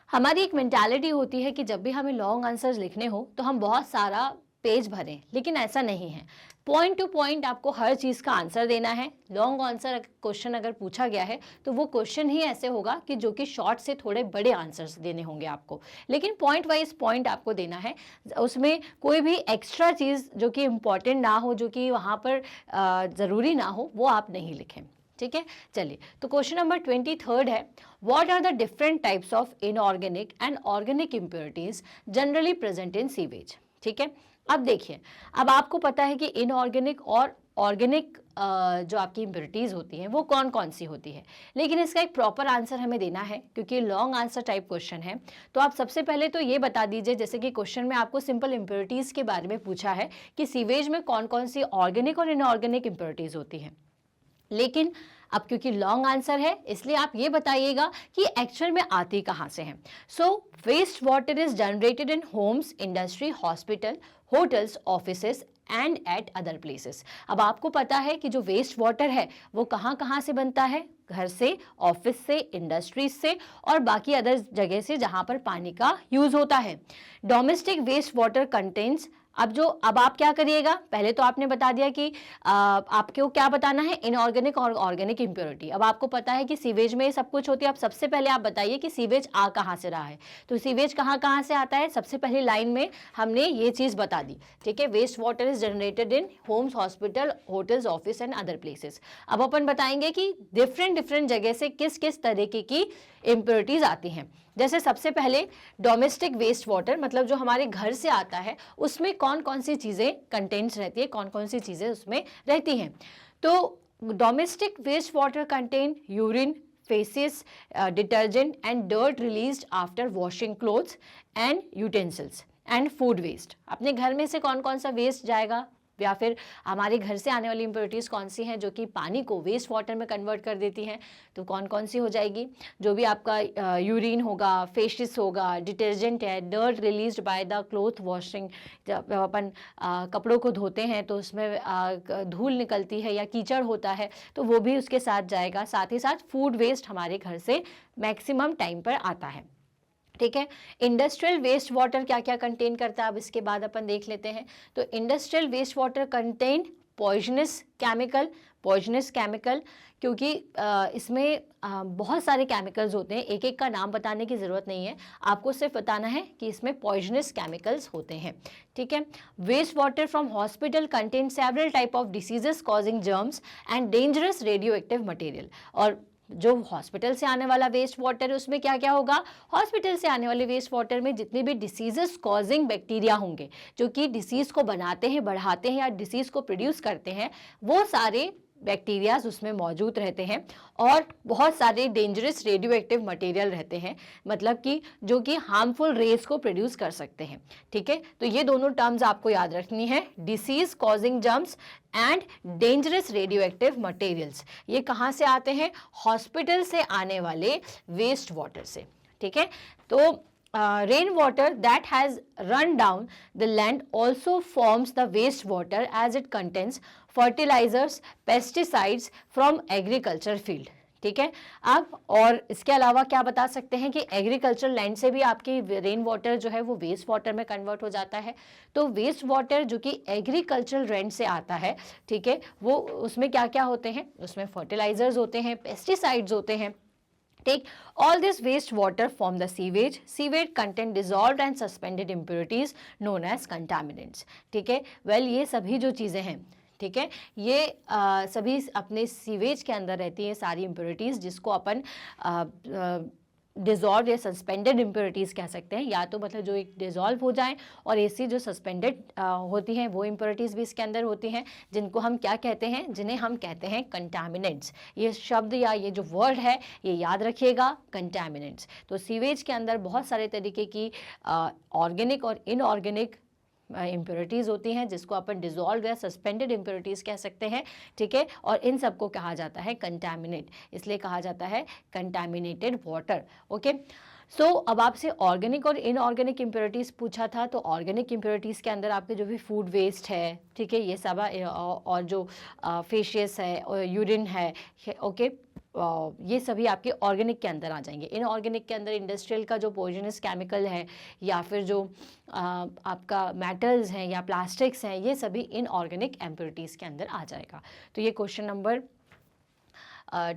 हमारी एक मेंटालिटी होती है कि जब भी हमें लॉन्ग आंसर्स लिखने हो तो हम बहुत सारा पेज भरें, लेकिन ऐसा नहीं है। पॉइंट टू पॉइंट आपको हर चीज़ का आंसर देना है। लॉन्ग आंसर क्वेश्चन अगर पूछा गया है तो वो क्वेश्चन ही ऐसे होगा कि जो कि शॉर्ट से थोड़े बड़े आंसर्स देने होंगे आपको, लेकिन पॉइंट वाइज पॉइंट आपको देना है। उसमें कोई भी एक्स्ट्रा चीज़ जो कि इम्पॉर्टेंट ना हो, जो कि वहाँ पर ज़रूरी ना हो, वो आप नहीं लिखें, ठीक है। चलिए, तो क्वेश्चन नंबर 23 है, what are the different types of inorganic and organic impurities generally present in sewage, ठीक है। अब देखिए, अब आपको पता है कि इनऑर्गेनिक और ऑर्गेनिक जो आपकी इम्प्योरिटीज़ होती हैं वो कौन कौन सी होती है, लेकिन इसका एक प्रॉपर आंसर हमें देना है क्योंकि लॉन्ग आंसर टाइप क्वेश्चन है। तो आप सबसे पहले तो ये बता दीजिए, जैसे कि क्वेश्चन में आपको सिंपल इम्प्योरिटीज़ के बारे में पूछा है कि सीवेज में कौन कौन सी ऑर्गेनिक और इनऑर्गेनिक इम्प्योरिटीज़ होती हैं, लेकिन अब क्योंकि लॉन्ग आंसर है इसलिए आप ये बताइएगा कि एक्चुअल में आती कहाँ से है। So waste water is generated in homes, industry, hospital, hotels, offices and at other places. अब आपको पता है कि जो वेस्ट वाटर है वो कहाँ कहाँ से बनता है? घर से, ऑफिस से, इंडस्ट्रीज से और बाकी अदर जगह से जहाँ पर पानी का यूज होता है। डोमेस्टिक वेस्ट वाटर कंटेन्स, अब आप क्या करिएगा, पहले तो आपने बता दिया कि आपको क्या बताना है, इनऑर्गेनिक और ऑर्गेनिक इम्प्योरिटी। अब आपको पता है कि सीवेज में सब कुछ होती है। अब सबसे पहले आप बताइए कि सीवेज आ कहाँ से रहा है। तो सीवेज कहाँ कहाँ से आता है, सबसे पहली लाइन में हमने ये चीज़ बता दी, ठीक है। Waste water is generated in homes, hospital, hotels, office and other places. अब अपन बताएंगे कि डिफरेंट डिफरेंट जगह से किस किस तरीके की इम्प्योरिटीज आती हैं। जैसे सबसे पहले डोमेस्टिक वेस्ट वाटर, मतलब जो हमारे घर से आता है उसमें कौन कौन सी चीज़ें कंटेंट्स रहती है, कौन कौन सी चीज़ें उसमें रहती हैं। तो domestic waste water contain urine, faeces, detergent and dirt released after washing clothes and utensils and food waste. अपने घर में से कौन कौन सा वेस्ट जाएगा, या फिर हमारे घर से आने वाली इम्प्योरिटीज़ कौन सी हैं जो कि पानी को वेस्ट वाटर में कन्वर्ट कर देती हैं, तो कौन कौन सी हो जाएगी। जो भी आपका यूरिन होगा, फेशिस होगा, डिटर्जेंट है, dirt released by the cloth washing, जब अपन कपड़ों को धोते हैं तो उसमें धूल निकलती है या कीचड़ होता है तो वो भी उसके साथ जाएगा। साथ ही साथ फूड वेस्ट हमारे घर से मैक्सिमम टाइम पर आता है, ठीक है। इंडस्ट्रियल वेस्ट वाटर क्या क्या कंटेन करता है, अब इसके बाद अपन देख लेते हैं। तो industrial waste water contain poisonous chemical, क्योंकि इसमें बहुत सारे केमिकल्स होते हैं, एक एक का नाम बताने की ज़रूरत नहीं है, आपको सिर्फ बताना है कि इसमें पॉइजनस केमिकल्स होते हैं, ठीक है। Waste water from hospital contain several type of diseases causing germs and dangerous radio active material. और जो हॉस्पिटल से आने वाला वेस्ट वाटर है उसमें क्या क्या होगा, हॉस्पिटल से आने वाले वेस्ट वाटर में जितने भी डिसीजेस कॉजिंग बैक्टीरिया होंगे, जो कि डिसीज़ को बनाते हैं, बढ़ाते हैं या डिसीज़ को प्रोड्यूस करते हैं, वो सारे बैक्टीरियाज उसमें मौजूद रहते हैं। और बहुत सारे डेंजरस रेडियो एक्टिव मटेरियल रहते हैं, मतलब कि जो कि हार्मफुल रेज को प्रोड्यूस कर सकते हैं, ठीक है। तो ये दोनों टर्म्स आपको याद रखनी है, disease causing germs and dangerous radio active materials. ये कहाँ से आते हैं, हॉस्पिटल से आने वाले वेस्ट वाटर से, ठीक है। तो rain water that has run down the land also forms the waste water as it contains fertilizers, pesticides from agriculture field, ठीक है। अब और इसके अलावा क्या बता सकते हैं कि एग्रीकल्चर लैंड से भी आपकी रेन वाटर जो है वो वेस्ट वाटर में कन्वर्ट हो जाता है। तो वेस्ट वाटर जो कि एग्रीकल्चरल लैंड से आता है, ठीक है, वो उसमें क्या क्या होते हैं, उसमें फर्टिलाइजर्स होते हैं, पेस्टिसाइड्स होते हैं, Take all this wastewater from the sewage. Sewage contain dissolved and suspended impurities known as contaminants. ठीक है, वेल ये सभी जो चीज़ें हैं, ठीक है, ये सभी अपने सीवेज के अंदर रहती हैं सारी इम्प्योरिटीज़, जिसको अपन डिजॉल्व या सस्पेंडेड इम्प्योरिटीज़ कह सकते हैं, या तो मतलब जो एक डिजॉल्व हो जाएं, और ऐसी जो सस्पेंडेड होती हैं वो इम्प्योरिटीज़ भी इसके अंदर होती हैं, जिनको हम क्या कहते हैं, जिन्हें हम कहते हैं कंटामिनेंट्स। ये शब्द या ये जो वर्ड है ये याद रखिएगा, कंटामिनेंट्स। तो सीवेज के अंदर बहुत सारे तरीके की ऑर्गेनिक और इनऑर्गेनिक इम्प्योरिटीज़ होती हैं, जिसको अपन डिजॉल्व या सस्पेंडेड इम्प्योरिटीज़ कह सकते हैं, ठीक है। और इन सबको कहा जाता है कंटामिनेट, इसलिए कहा जाता है कंटामिनेटेड वाटर। ओके, सो अब आपसे ऑर्गेनिक और इनऑर्गेनिक इम्प्योरिटीज़ पूछा था, तो ऑर्गेनिक इम्प्योरिटीज़ के अंदर आपके जो भी फूड वेस्ट है, ठीक है, ये सब, और जो फेशियस है और यूरिन है, ओके, ये सभी आपके ऑर्गेनिक के अंदर आ जाएंगे। इनऑर्गेनिक के अंदर इंडस्ट्रियल का जो पॉइजनस केमिकल है या फिर जो आपका मेटल्स हैं या प्लास्टिक्स हैं, ये सभी इनऑर्गेनिक इम्प्योरिटीज़ के अंदर आ जाएगा। तो ये क्वेश्चन नंबर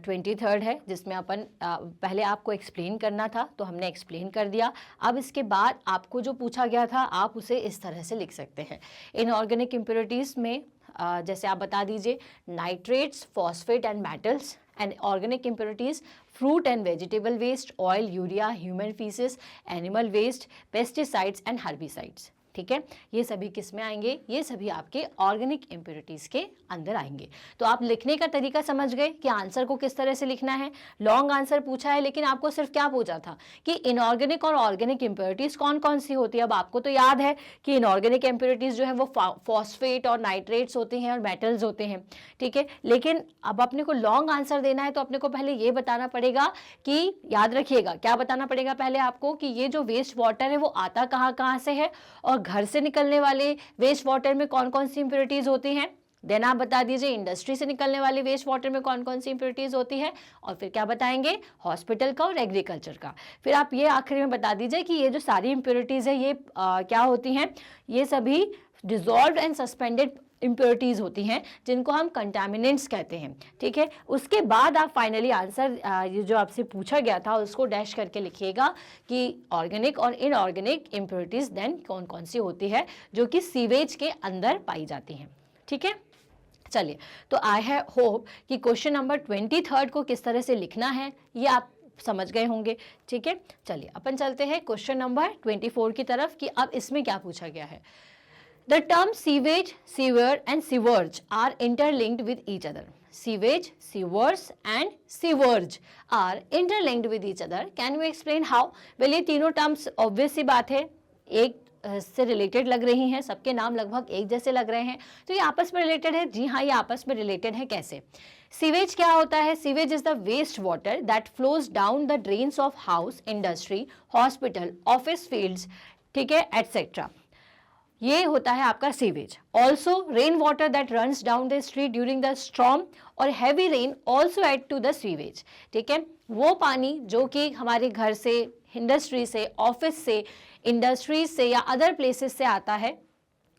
23 है, जिसमें अपन पहले आपको एक्सप्लेन करना था तो हमने एक्सप्लेन कर दिया। अब इसके बाद आपको जो पूछा गया था आप उसे इस तरह से लिख सकते हैं। इनऑर्गेनिक इम्प्योरिटीज़ में जैसे आप बता दीजिए nitrates, phosphate and metals, and organic impurities fruit and vegetable waste, oil, urea, human faeces, animal waste, pesticides and herbicides, ठीक है। ये सभी किस में आएंगे? ये सभी आपके ऑर्गेनिक इम्प्योरिटीज़ के अंदर आएंगे। तो आप लिखने का तरीका समझ गए कि आंसर को किस तरह से लिखना है। लॉन्ग आंसर पूछा है, लेकिन आपको सिर्फ क्या पूछा था कि इनऑर्गेनिक और ऑर्गेनिक इम्प्योरिटीज़ कौन कौन सी होती है। अब आपको तो याद है कि इनऑर्गेनिक इम्प्योरिटीज़ जो है वो फॉस्फेट और नाइट्रेट्स होती हैं और मेटल्स होते हैं, ठीक है। लेकिन अब अपने को लॉन्ग आंसर देना है तो अपने को पहले ये बताना पड़ेगा कि, याद रखिएगा क्या बताना पड़ेगा पहले आपको, कि ये जो वेस्ट वाटर है वो आता कहाँ से है और घर से निकलने वाले वेस्ट वाटर में कौन कौन सी इंप्योरिटीज होती हैं। देन आप बता दीजिए इंडस्ट्री से निकलने वाले वेस्ट वाटर में कौन कौन सी इंप्योरिटीज होती है, और फिर क्या बताएंगे, हॉस्पिटल का और एग्रीकल्चर का। फिर आप ये आखिरी में बता दीजिए कि ये जो सारी इंप्योरिटीज है ये क्या होती हैं, ये सभी डिजॉल्व्ड एंड सस्पेंडेड इम्प्योरिटीज़ होती हैं जिनको हम कंटामिनेंट्स कहते हैं, ठीक है। उसके बाद आप फाइनली आंसर ये जो आपसे पूछा गया था उसको डैश करके लिखिएगा कि ऑर्गेनिक और इनऑर्गेनिक इम्प्योरिटीज़ देन कौन कौन सी होती है जो कि सीवेज के अंदर पाई जाती हैं, ठीक है। चलिए, तो आई है होप कि क्वेश्चन नंबर 23 को किस तरह से लिखना है ये आप समझ गए होंगे, ठीक है। चलिए अपन चलते हैं क्वेश्चन नंबर 24 की तरफ कि अब इसमें क्या पूछा गया है। The terms sewage, sewer and sewage are interlinked with each other. Sewage, sewers and sewage are interlinked with each other. Can you explain how? Well, ये तीनों terms obvious सी बात है, एक से रिलेटेड लग रही हैं, सबके नाम लगभग एक जैसे लग रहे हैं, तो ये आपस में रिलेटेड है। जी हाँ, ये आपस में रिलेटेड है। कैसे? सीवेज क्या होता है? Sewage is the waste water that flows down the drains of house, industry, hospital, office fields, ठीक है, एटसेट्रा। ये होता है आपका sewage. Also rain water that runs down the street during the storm और heavy rain also add to the sewage, ठीक है। वो पानी जो कि हमारे घर से, इंडस्ट्री से, ऑफिस से, इंडस्ट्रीज से या अदर प्लेसेस से आता है,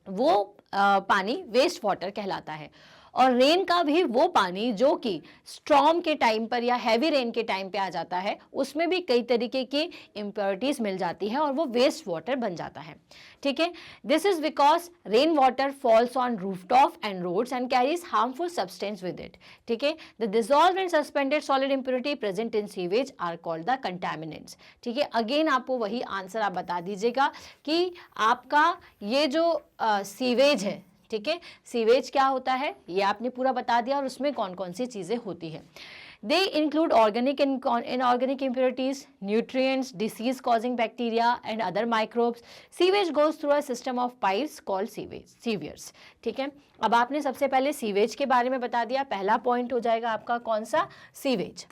वो पानी वेस्ट वाटर कहलाता है। और रेन का भी वो पानी जो कि स्टॉर्म के टाइम पर या हैवी रेन के टाइम पे आ जाता है, उसमें भी कई तरीके की इम्प्योरिटीज मिल जाती है और वो वेस्ट वाटर बन जाता है, ठीक है। This is because rain water falls on rooftop and roads and carries harmful substance with it, ठीक है। The dissolved and suspended solid impurity present in sewage are called the contaminants, ठीक है। Again आपको वही आंसर आप बता दीजिएगा कि आपका ये जो सीवेज है, ठीक है, सीवेज क्या होता है ये आपने पूरा बता दिया और उसमें कौन कौन सी चीज़ें होती है। They include organic and inorganic impurities, nutrients, disease causing bacteria and other microbes. Sewage goes through a system of pipes called sewers, ठीक है। अब आपने सबसे पहले सीवेज के बारे में बता दिया, पहला पॉइंट हो जाएगा आपका कौन सा, सीवेज,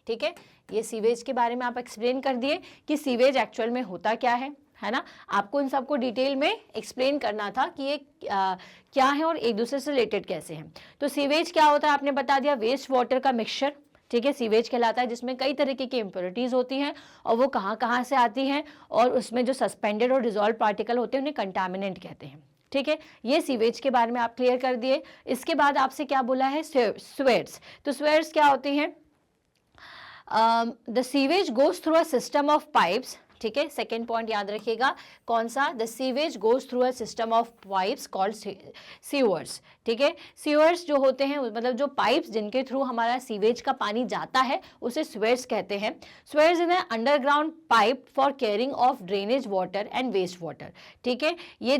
ठीक है। ये सीवेज के बारे में आप एक्सप्लेन कर दिए कि सीवेज एक्चुअल में होता क्या है ना। आपको इन सबको डिटेल में एक्सप्लेन करना था कि ये क्या है और एक दूसरे से रिलेटेड कैसे हैं। तो सीवेज क्या होता है आपने बता दिया, वेस्ट वाटर का मिक्सचर, ठीक है, सीवेज कहलाता है, जिसमें कई तरीके की इम्प्योरिटीज होती हैं और वो कहाँ कहाँ से आती हैं, और उसमें जो सस्पेंडेड और डिजॉल्व पार्टिकल होते हैं उन्हें कंटामिनेंट कहते हैं, ठीक है। ये सीवेज के बारे में आप क्लियर कर दिए। इसके बाद आपसे क्या बोला है, स्वेट्स। तो स्वेट्स क्या होती हैं, the sewage goes through a system of pipes, ठीक है। सेकेंड पॉइंट याद रखिएगा कौन सा, the sewage goes through a system of pipes called sewers, ठीक है। सीवर्स जो होते हैं मतलब जो पाइप्स जिनके थ्रू हमारा सीवेज का पानी जाता है उसे स्वेर्स कहते हैं। Sewers in underground pipe for caring of drainage water and waste water, ठीक है। ये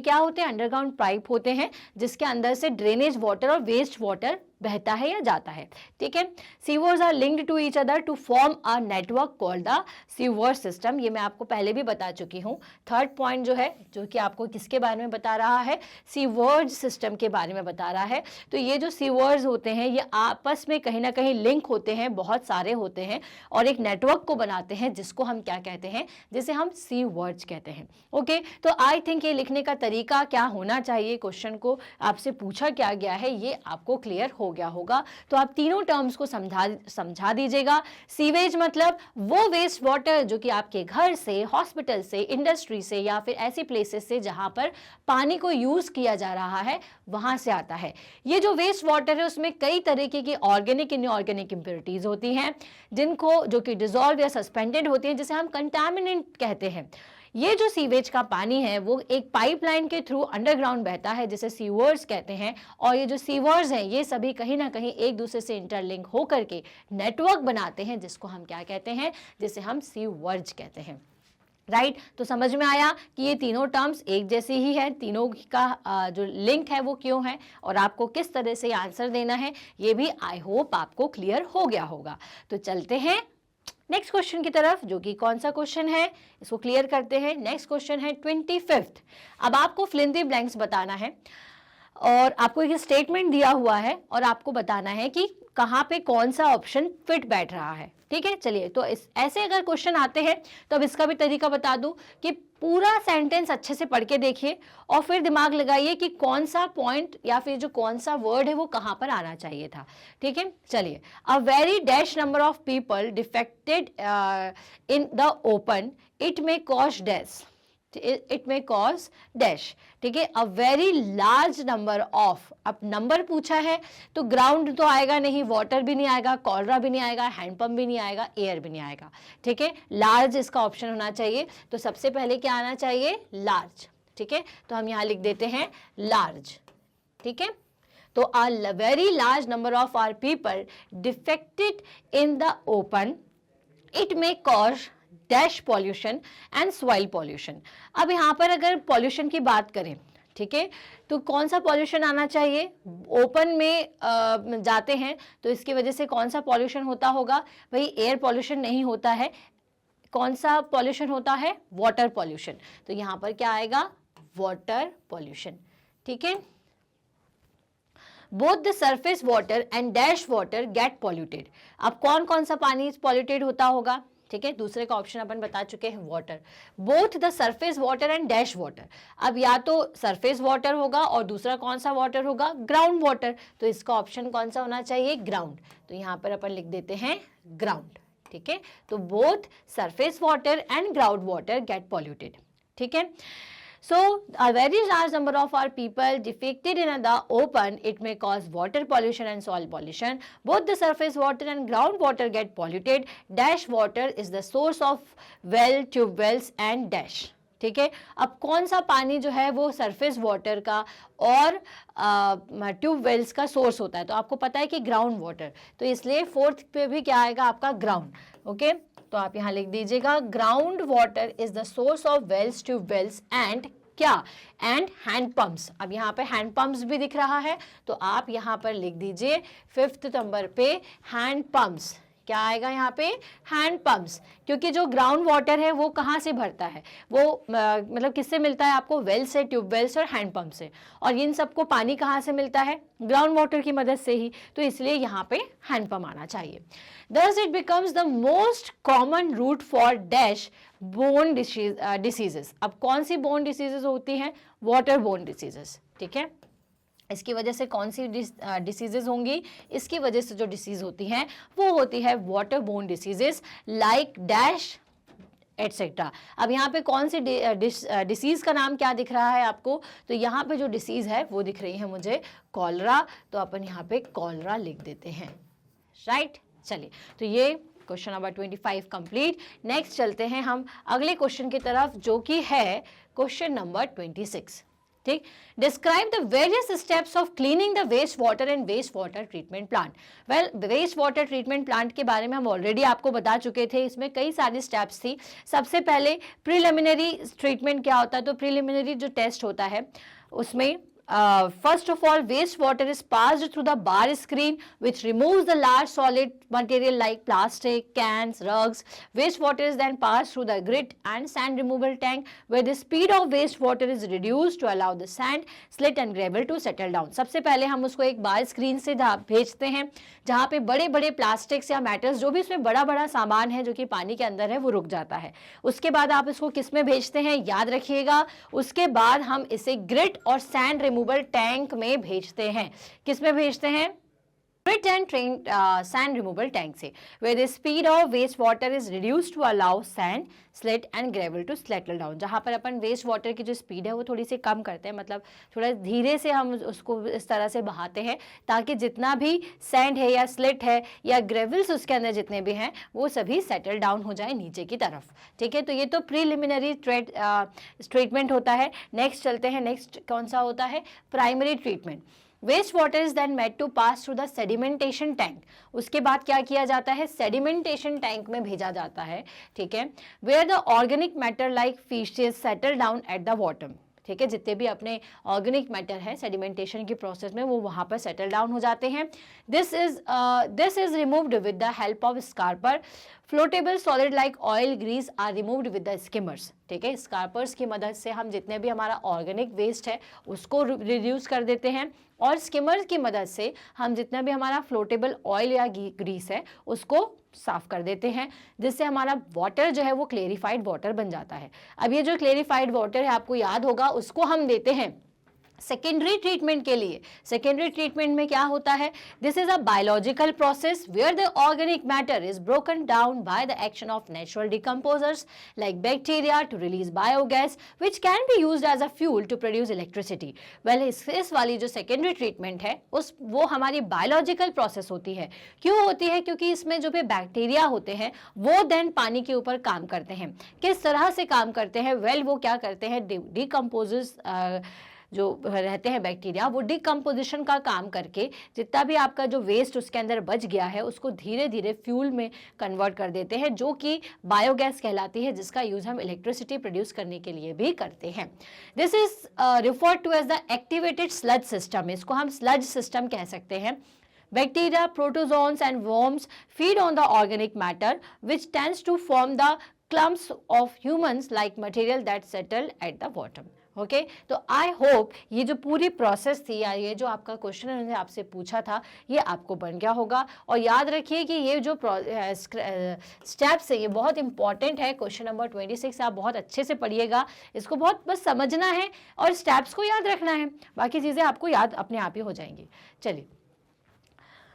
क्या होते हैं, अंडरग्राउंड पाइप होते हैं जिसके अंदर से ड्रेनेज वाटर और वेस्ट वाटर बहता है या जाता है, ठीक है। Sewers are linked to each other to form a network called the sewer system, ये मैं आपको पहले भी बता चुकी हूँ। थर्ड पॉइंट जो है, जो कि आपको किसके बारे में बता रहा है, सीवर्स सिस्टम के बारे में बता रहा है। तो ये जो सीवर्स होते हैं ये आपस में कहीं ना कहीं लिंक होते हैं, बहुत सारे होते हैं और एक नेटवर्क को बनाते हैं जिसको हम क्या कहते हैं, जिसे हम सीवर्स कहते हैं। ओके, तो आई थिंक ये लिखने का तरीका क्या होना चाहिए, क्वेश्चन को आपसे पूछा क्या गया है ये आपको क्लियर हो गया होगा। तो आप तीनों टर्म्स को समझा दीजिएगा। सीवेज मतलब वो वेस्ट वाटर जो कि आपके घर से, हॉस्पिटल से, इंडस्ट्री से या फिर ऐसी प्लेसेस से जहां पर पानी को यूज किया जा रहा है वहां से आता है। ये जो वेस्ट वाटर है उसमें कई तरीके की ऑर्गेनिक इनऑर्गेनिक इंप्योरिटीज होती हैं जिनको जो कि डिसॉल्व या सस्पेंडेड होती हैं, जिसे हम कंटामिनेंट कहते हैं। ये जो सीवेज का पानी है वो एक पाइपलाइन के थ्रू अंडरग्राउंड बहता है जिसे सीवर्स कहते हैं। और ये जो सीवर्स हैं ये सभी कहीं ना कहीं एक दूसरे से इंटरलिंक होकर के नेटवर्क बनाते हैं जिसको हम क्या कहते हैं, जिसे हम सीवर्स कहते हैं। राइट, तो समझ में आया कि ये तीनों टर्म्स एक जैसी ही है, तीनों का जो लिंक है वो क्यों है और आपको किस तरह से आंसर देना है ये भी आई होप आपको क्लियर हो गया होगा। तो चलते हैं नेक्स्ट क्वेश्चन की तरफ, जो कि कौन सा क्वेश्चन है इसको क्लियर करते हैं। नेक्स्ट क्वेश्चन है 25th। अब आपको फिल इन द ब्लैंक्स बताना है और आपको एक स्टेटमेंट दिया हुआ है और आपको बताना है कि कहाँ पे कौन सा ऑप्शन फिट बैठ रहा है, ठीक है। चलिए, तो ऐसे अगर क्वेश्चन आते हैं तो अब इसका भी तरीका बता दूं कि पूरा सेंटेंस अच्छे से पढ़ के देखिए और फिर दिमाग लगाइए कि कौन सा पॉइंट या फिर जो कौन सा वर्ड है वो कहाँ पर आना चाहिए था, ठीक है। चलिए, a very dash number of people defected in the open, it may cause dash, it may cause dash, ठीक है। अ वेरी लार्ज नंबर ऑफ, अब नंबर पूछा है तो ग्राउंड तो आएगा नहीं, वाटर भी नहीं आएगा, कॉलरा भी नहीं आएगा, हैंडपंप भी नहीं आएगा, एयर भी नहीं आएगा, ठीक है। लार्ज इसका ऑप्शन होना चाहिए। तो सबसे पहले क्या आना चाहिए, लार्ज, ठीक है। तो हम यहाँ लिख देते हैं लार्ज, ठीक है। तो a very large number of our people defected in the open, it may cause dash pollution and soil pollution. अब यहाँ पर अगर पॉल्यूशन की बात करें, ठीक है, तो कौन सा पॉल्यूशन आना चाहिए, ओपन में जाते हैं तो इसकी वजह से कौन सा पॉल्यूशन होता होगा, भाई एयर पॉल्यूशन नहीं होता है, कौन सा पॉल्यूशन होता है, वाटर पॉल्यूशन। तो यहाँ पर क्या आएगा, वाटर पॉल्यूशन, ठीक है। Both the surface water and dash water get polluted. अब कौन कौन सा पानी पॉल्यूटेड होता होगा, ठीक है, दूसरे का ऑप्शन अपन बता चुके हैं, water. Both the surface water and dash water, अब या तो सरफेस वाटर होगा और दूसरा कौन सा वाटर होगा, ग्राउंड वाटर। तो इसका ऑप्शन कौन सा होना चाहिए, ग्राउंड। तो यहाँ पर अपन लिख देते हैं ग्राउंड, ठीक है। तो both surface water and ground water get polluted, ठीक है। So, a very large number of our people defecated in the open, it may cause water pollution and soil pollution. Both the surface water and groundwater get polluted. Dash water is the source of well, tube wells and dash. ठीक है, अब कौन सा पानी जो है वो surface water का और ट्यूब वेल्स का सोर्स होता है, तो आपको पता है कि ग्राउंड वाटर, तो इसलिए फोर्थ पे भी क्या आएगा आपका ग्राउंड, ओके। तो आप यहाँ लिख दीजिएगा ground water is the source of wells, tube wells and क्या, एंड हैंड पंप्स। अब यहाँ पे हैंड पंप्स भी दिख रहा है तो आप यहाँ पर लिख दीजिए 5th नंबर पे हैंड पंप्स, क्या आएगा यहाँ पे, हैंड पंप्स। क्योंकि जो ग्राउंड वाटर है वो कहाँ से भरता है, वो मतलब किससे मिलता है आपको, वेल से, ट्यूबवेल से और हैंड पंप से। और इन सबको पानी कहाँ से मिलता है, ग्राउंड वाटर की मदद से ही, तो इसलिए यहाँ पे हैंड पंप आना चाहिए। Thus it becomes the most common route for dash bone diseases। अब कौन सी बोन डिसीजेज होती हैं, वाटर बोन डिसीजेज, ठीक है। इसकी वजह से कौन सी डिसीजेज होंगी, इसकी वजह से जो डिसीज होती हैं वो होती है water bone diseases like dash etcetera. अब यहाँ पे कौन सी डिसीज का नाम क्या दिख रहा है आपको, तो यहाँ पे जो डिसीज है वो दिख रही है मुझे कॉलरा, तो अपन यहाँ पे कॉलरा लिख देते हैं, राइट। चलिए, तो ये क्वेश्चन नंबर 25 कंप्लीट। नेक्स्ट चलते हैं हम अगले क्वेश्चन की तरफ जो कि है क्वेश्चन नंबर 26, ठीक। Describe the various steps of cleaning the waste water and waste water treatment plant. Well, waste water treatment plant के बारे में हम ऑलरेडी आपको बता चुके थे, इसमें कई सारी स्टेप्स थी। सबसे पहले प्रीलिमिनरी ट्रीटमेंट क्या होता है, तो प्रीलिमिनरी जो टेस्ट होता है उसमें first of all, wastewater is passed through the bar screen, which removes the large solid material like plastic, cans, rugs. Wastewater is then passed through the grit and sand removal tank, where the speed of wastewater is reduced to allow the sand, slit and gravel to settle down. सबसे पहले हम उसको एक बार screen से भेजते हैं, जहाँ पे बड़े बड़े प्लास्टिक्स या मेटल्स, जो भी उसमें बड़ा बड़ा सामान है जो कि पानी के अंदर है, वो रुक जाता है। उसके बाद आप इसको किस में भेजते हैं, याद रखिएगा। उसके बाद हम इसे ग्रिट और सैंड रिमूवल टैंक में भेजते हैं। किस में भेजते हैं, grit and sand removal tank से, where the speed of waste water is reduced to allow sand, slit and gravel to settle down। जहाँ पर अपन वेस्ट वाटर की जो स्पीड है वो थोड़ी सी कम करते हैं, मतलब थोड़ा धीरे से हम उसको इस तरह से बहाते हैं ताकि जितना भी सैंड है या स्लिट है या ग्रेवल्स उसके अंदर जितने भी हैं वो सभी सेटल डाउन हो जाए नीचे की तरफ। ठीक है, तो ये तो प्रीलिमिनरी ट्रीटमेंट होता है। नेक्स्ट चलते हैं, नेक्स्ट कौन सा होता है, primary treatment. Waste water is then made to pass through the sedimentation tank. उसके बाद क्या किया जाता है, सेडिमेंटेशन टैंक में भेजा जाता है। ठीक है, where the organic matter like faeces settle down at the bottom. ठीक है, जितने भी अपने ऑर्गेनिक मैटर है सेडिमेंटेशन की प्रोसेस में वो वहाँ पर सेटल डाउन हो जाते हैं। This is removed with the help of scraper. Floatable solid like oil grease are removed with the skimmers. ठीक है, स्कारपर्स की मदद से हम जितने भी हमारा ऑर्गेनिक वेस्ट है उसको रिड्यूस कर देते हैं, और स्किमर्स की मदद से हम जितना भी हमारा फ्लोटेबल ऑयल या ग्रीस है उसको साफ कर देते हैं, जिससे हमारा वाटर जो है वो क्लेरिफाइड वाटर बन जाता है। अब ये जो क्लेरिफाइड वाटर है आपको याद होगा, उसको हम देते हैं सेकेंडरी ट्रीटमेंट के लिए। सेकेंडरी ट्रीटमेंट में क्या होता है, this is a biological process where the organic matter is broken down by the action of natural decomposers like bacteria to release biogas which can be used as a fuel to produce electricity. Well, इस वाली जो secondary treatment है वो हमारी biological process होती है। क्यों होती है, क्योंकि इसमें जो भी बैक्टीरिया होते हैं वो देन पानी के ऊपर काम करते हैं। किस तरह से काम करते हैं, वेल वो क्या करते हैं, डिकम्पोजर्स जो रहते हैं बैक्टीरिया, वो डिकम्पोजिशन का काम करके जितना भी आपका जो वेस्ट उसके अंदर बच गया है उसको धीरे धीरे फ्यूल में कन्वर्ट कर देते हैं, जो कि बायोगैस कहलाती है, जिसका यूज हम इलेक्ट्रिसिटी प्रोड्यूस करने के लिए भी करते हैं। This is referred to as the activated sludge system. इसको हम स्लज सिस्टम कह सकते हैं। Bacteria, protozoans and worms feed on the organic matter which tends to form the clumps of humans like material that settle at the bottom। Okay, तो आई hope ये जो पूरी process थी या ये जो आपका क्वेश्चन उन्होंने आपसे पूछा था ये आपको बन गया होगा। और याद रखिए कि ये जो स्टेप्स है ये बहुत इंपॉर्टेंट है। क्वेश्चन नंबर 26 आप बहुत अच्छे से पढ़िएगा, इसको बहुत बस समझना है और स्टेप्स को याद रखना है, बाकी चीज़ें आपको याद अपने आप ही हो जाएंगी। चलिए,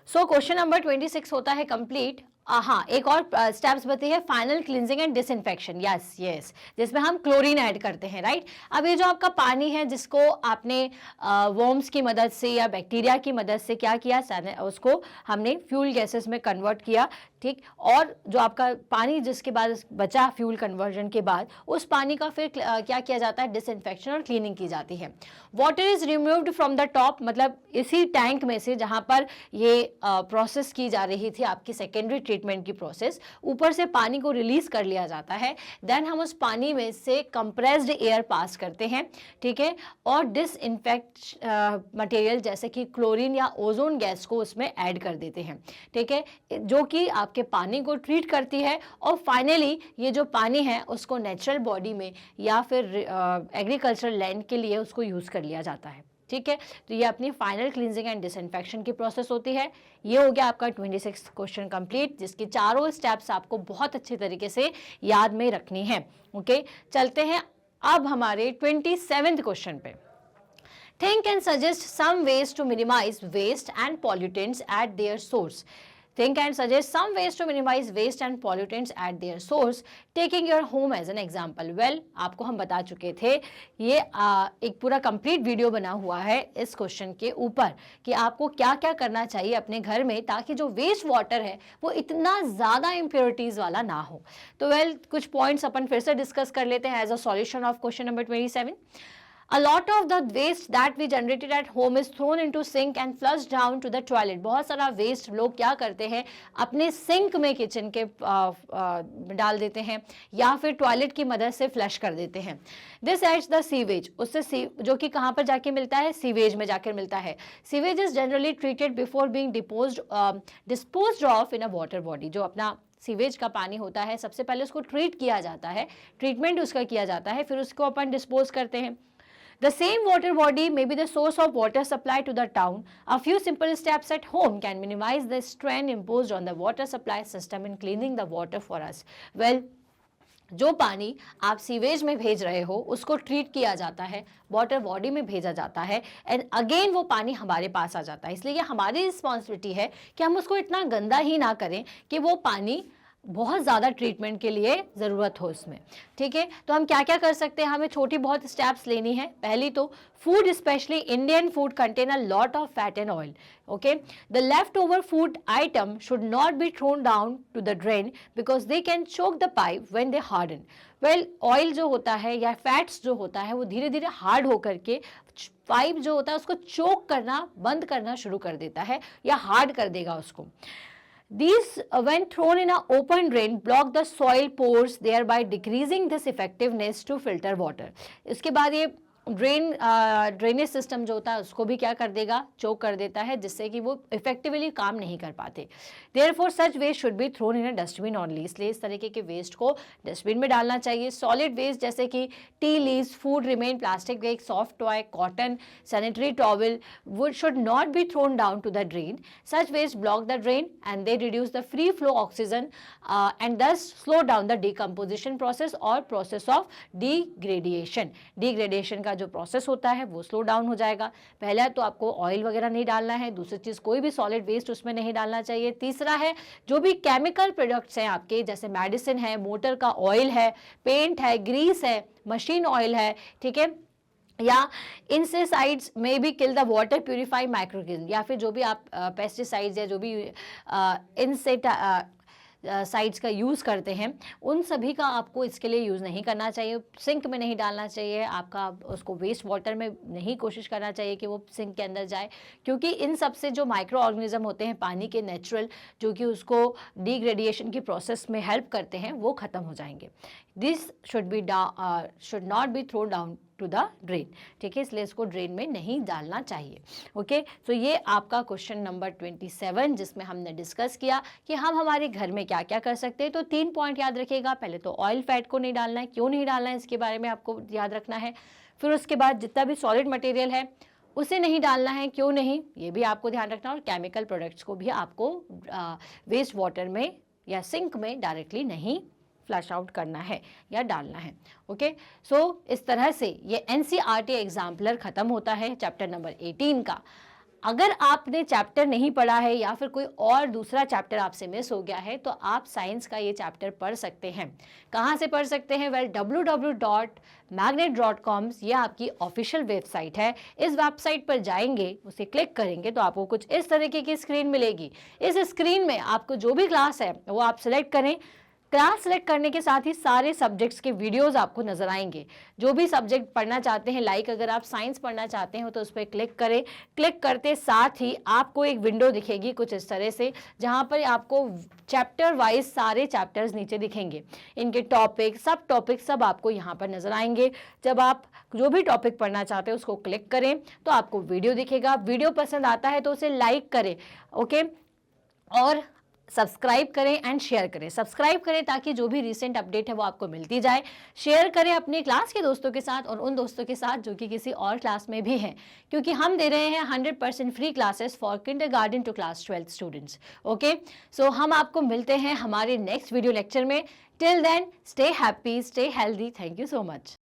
सो क्वेश्चन नंबर 26 होता है कंप्लीट। हाँ, एक और स्टेप्स बताइए है, final cleansing and disinfection. Yes yes, जिसमें हम क्लोरीन ऐड करते हैं, राइट। अब ये जो आपका पानी है जिसको आपने वर्म्स की मदद से या बैक्टीरिया की मदद से क्या किया, उसको हमने फ्यूल गैसेस में कन्वर्ट किया। ठीक, और जो आपका पानी जिसके बाद बचा फ्यूल कन्वर्जन के बाद, उस पानी का फिर क्या किया जाता है, डिसइंफेक्शन और क्लीनिंग की जाती है। Water is removed from the top, मतलब इसी टैंक में से जहाँ पर ये प्रोसेस की जा रही थी आपकी सेकेंडरी ट्रीटमेंट की प्रोसेस, ऊपर से पानी को रिलीज कर लिया जाता है। देन हम उस पानी में से कंप्रेस्ड एयर पास करते हैं। ठीक है, और डिसइंफेक्ट मटेरियल जैसे कि क्लोरीन या ओजोन गैस को उसमें ऐड कर देते हैं। ठीक है, जो कि आपके पानी को ट्रीट करती है, और फाइनली ये जो पानी है उसको नेचुरल बॉडी में या फिर एग्रीकल्चरल लैंड के लिए उसको यूज कर लिया जाता है। ठीक है, तो ये अपनी फाइनल क्लींजिंग एंड डिसइंफेक्शन की प्रोसेस होती है। ये हो गया आपका 26 क्वेश्चन कंप्लीट, जिसकी चारों स्टेप्स आपको बहुत अच्छे तरीके से याद में रखनी है। ओके, चलते हैं अब हमारे 27th क्वेश्चन पे। Think and suggest some ways to minimise waste and pollutants at their source. Think and suggest some ways to minimize waste and pollutants at their source, taking your home as an example. Well, आपको हम बता चुके थे, ये एक पूरा complete video बना हुआ है इस क्वेश्चन के ऊपर कि आपको क्या क्या करना चाहिए अपने घर में ताकि जो वेस्ट वाटर है वो इतना ज़्यादा इम्प्योरिटीज़ वाला ना हो। तो वेल, कुछ पॉइंट्स अपन फिर से डिस्कस कर लेते हैं as a solution of question number 27। A lot of the waste that we generated at home is thrown into sink and flushed down to the toilet. बहुत सारा वेस्ट लोग क्या करते हैं, अपने सिंक में किचन के डाल देते हैं या फिर टॉयलेट की मदद से फ्लश कर देते हैं. दिस एड्स द सीवेज, उससे जो कि कहाँ पर जाके मिलता है, सीवेज में जाकर मिलता है. Sewage is generally treated before being disposed of in a water body. जो अपना सीवेज का पानी होता है, सबसे पहले उसको ट्रीट किया जाता है, ट्रीटमेंट उसका किया जाता है, फिर उसको अपन डिस्पोज करते हैं. The same water body may be the source of water supply to the town. A few simple steps at home can minimize the strain imposed on the water supply system in cleaning the water for us. Well, जो पानी आप sewage में भेज रहे हो उसको treat किया जाता है, वाटर बॉडी में भेजा जाता है, एंड अगेन वो पानी हमारे पास आ जाता है. इसलिए ये हमारी रिस्पॉन्सिबिलिटी है कि हम उसको इतना गंदा ही ना करें कि वो पानी बहुत ज़्यादा ट्रीटमेंट के लिए ज़रूरत हो उसमें. ठीक है, तो हम क्या क्या कर सकते हैं, हमें छोटी बहुत स्टेप्स लेनी है. पहली तो food, specially Indian food, contain a lot of fat and oil. Okay, the left over food item should not be thrown down to the drain because they can choke the pipe when they harden. Well, oil जो होता है या fats जो होता है वो धीरे धीरे हार्ड होकर के पाइप जो होता है उसको चोक करना, बंद करना शुरू कर देता है या हार्ड कर देगा उसको. These, when thrown in an open drain, block the soil pores, thereby decreasing this effectiveness to filter water. इसके बाद ये ड्रेनेज सिस्टम जो होता है उसको भी क्या कर देगा, चोक कर देता है, जिससे कि वो इफेक्टिवली काम नहीं कर पाते. Therefore such waste should be thrown in a dustbin only. इसलिए इस तरीके के वेस्ट को डस्टबिन में डालना चाहिए. सॉलिड वेस्ट जैसे कि tea leaves, food remain, plastic bag, soft toy, cotton, sanitary towel would should not be thrown down to the drain. Such waste block the drain and they reduce the free flow oxygen and thus slow down the decomposition process और process of degradation. Degradation जो process होता है वो slow down हो जाएगा. पहला तो आपको ऑयल वगैरह नहीं डालना है. दूसरी चीज, कोई भी सॉलिड वेस्ट उसमें नहीं डालना चाहिए. तीसरा है, जो भी केमिकल प्रोडक्ट्स हैं आपके, जैसे मेडिसिन है, मोटर का ऑयल है, पेंट है, ग्रीस है, मशीन ऑयल है, ठीक है, या इंसेसाइड्स में भी kill the water purify microorganism, या फिर जो भी आप पेस्टिसाइड्स या जो भी साइड्स का यूज़ करते हैं उन सभी का आपको इसके लिए यूज़ नहीं करना चाहिए. सिंक में नहीं डालना चाहिए आपका, उसको वेस्ट वाटर में नहीं कोशिश करना चाहिए कि वो सिंक के अंदर जाए, क्योंकि इन सब से जो माइक्रो ऑर्गेनिज्म होते हैं पानी के नेचुरल, जो कि उसको डिग्रेडिएशन की प्रोसेस में हेल्प करते हैं, वो ख़त्म हो जाएंगे. This should not be thrown down to the drain. ठीक है, इसलिए इसको ड्रेन में नहीं डालना चाहिए. ओके, सो ये आपका क्वेश्चन नंबर 27 जिसमें हमने डिस्कस किया कि हम हमारे घर में क्या क्या कर सकते हैं. तो 3 पॉइंट याद रखिएगा. पहले तो ऑयल फैट को नहीं डालना है, क्यों नहीं डालना है इसके बारे में आपको याद रखना है. फिर उसके बाद जितना भी सॉलिड मटेरियल है उसे नहीं डालना है, क्यों नहीं, ये भी आपको ध्यान रखना. और केमिकल प्रोडक्ट्स को भी आपको वेस्ट वाटर में या सिंक में डायरेक्टली नहीं फ्लश आउट करना है या डालना है. ओके, सो इस तरह से ये NCERT एग्जाम्पलर खत्म होता है चैप्टर नंबर 18 का. अगर आपने चैप्टर नहीं पढ़ा है या फिर कोई और दूसरा चैप्टर आपसे मिस हो गया है तो आप साइंस का ये चैप्टर पढ़ सकते हैं. कहाँ से पढ़ सकते हैं? वेल, www.magnet.com ये आपकी ऑफिशियल वेबसाइट है. इस वेबसाइट पर जाएंगे, उसे क्लिक करेंगे तो आपको कुछ इस तरीके की स्क्रीन मिलेगी. इस स्क्रीन में आपको जो भी क्लास है वो आप सिलेक्ट करें. क्लास सेलेक्ट करने के साथ ही सारे सब्जेक्ट्स के वीडियोस आपको नजर आएंगे. जो भी सब्जेक्ट पढ़ना चाहते हैं, लाइक अगर आप साइंस पढ़ना चाहते हो तो उस पर क्लिक करें. क्लिक करते साथ ही आपको एक विंडो दिखेगी कुछ इस तरह से, जहां पर आपको चैप्टर वाइज सारे चैप्टर्स नीचे दिखेंगे. इनके टॉपिक, सब टॉपिक सब आपको यहाँ पर नजर आएंगे. जब आप जो भी टॉपिक पढ़ना चाहते हैं उसको क्लिक करें तो आपको वीडियो दिखेगा. वीडियो पसंद आता है तो उसे लाइक करें. ओके, और सब्सक्राइब करें एंड शेयर करें. सब्सक्राइब करें ताकि जो भी रिसेंट अपडेट है वो आपको मिलती जाए. शेयर करें अपनी क्लास के दोस्तों के साथ और उन दोस्तों के साथ जो कि किसी और क्लास में भी हैं, क्योंकि हम दे रहे हैं 100% free classes for kindergarten to class 12 students. Okay, so हम आपको मिलते हैं हमारे नेक्स्ट वीडियो लेक्चर में. Till then, stay happy, stay healthy. Thank you so much.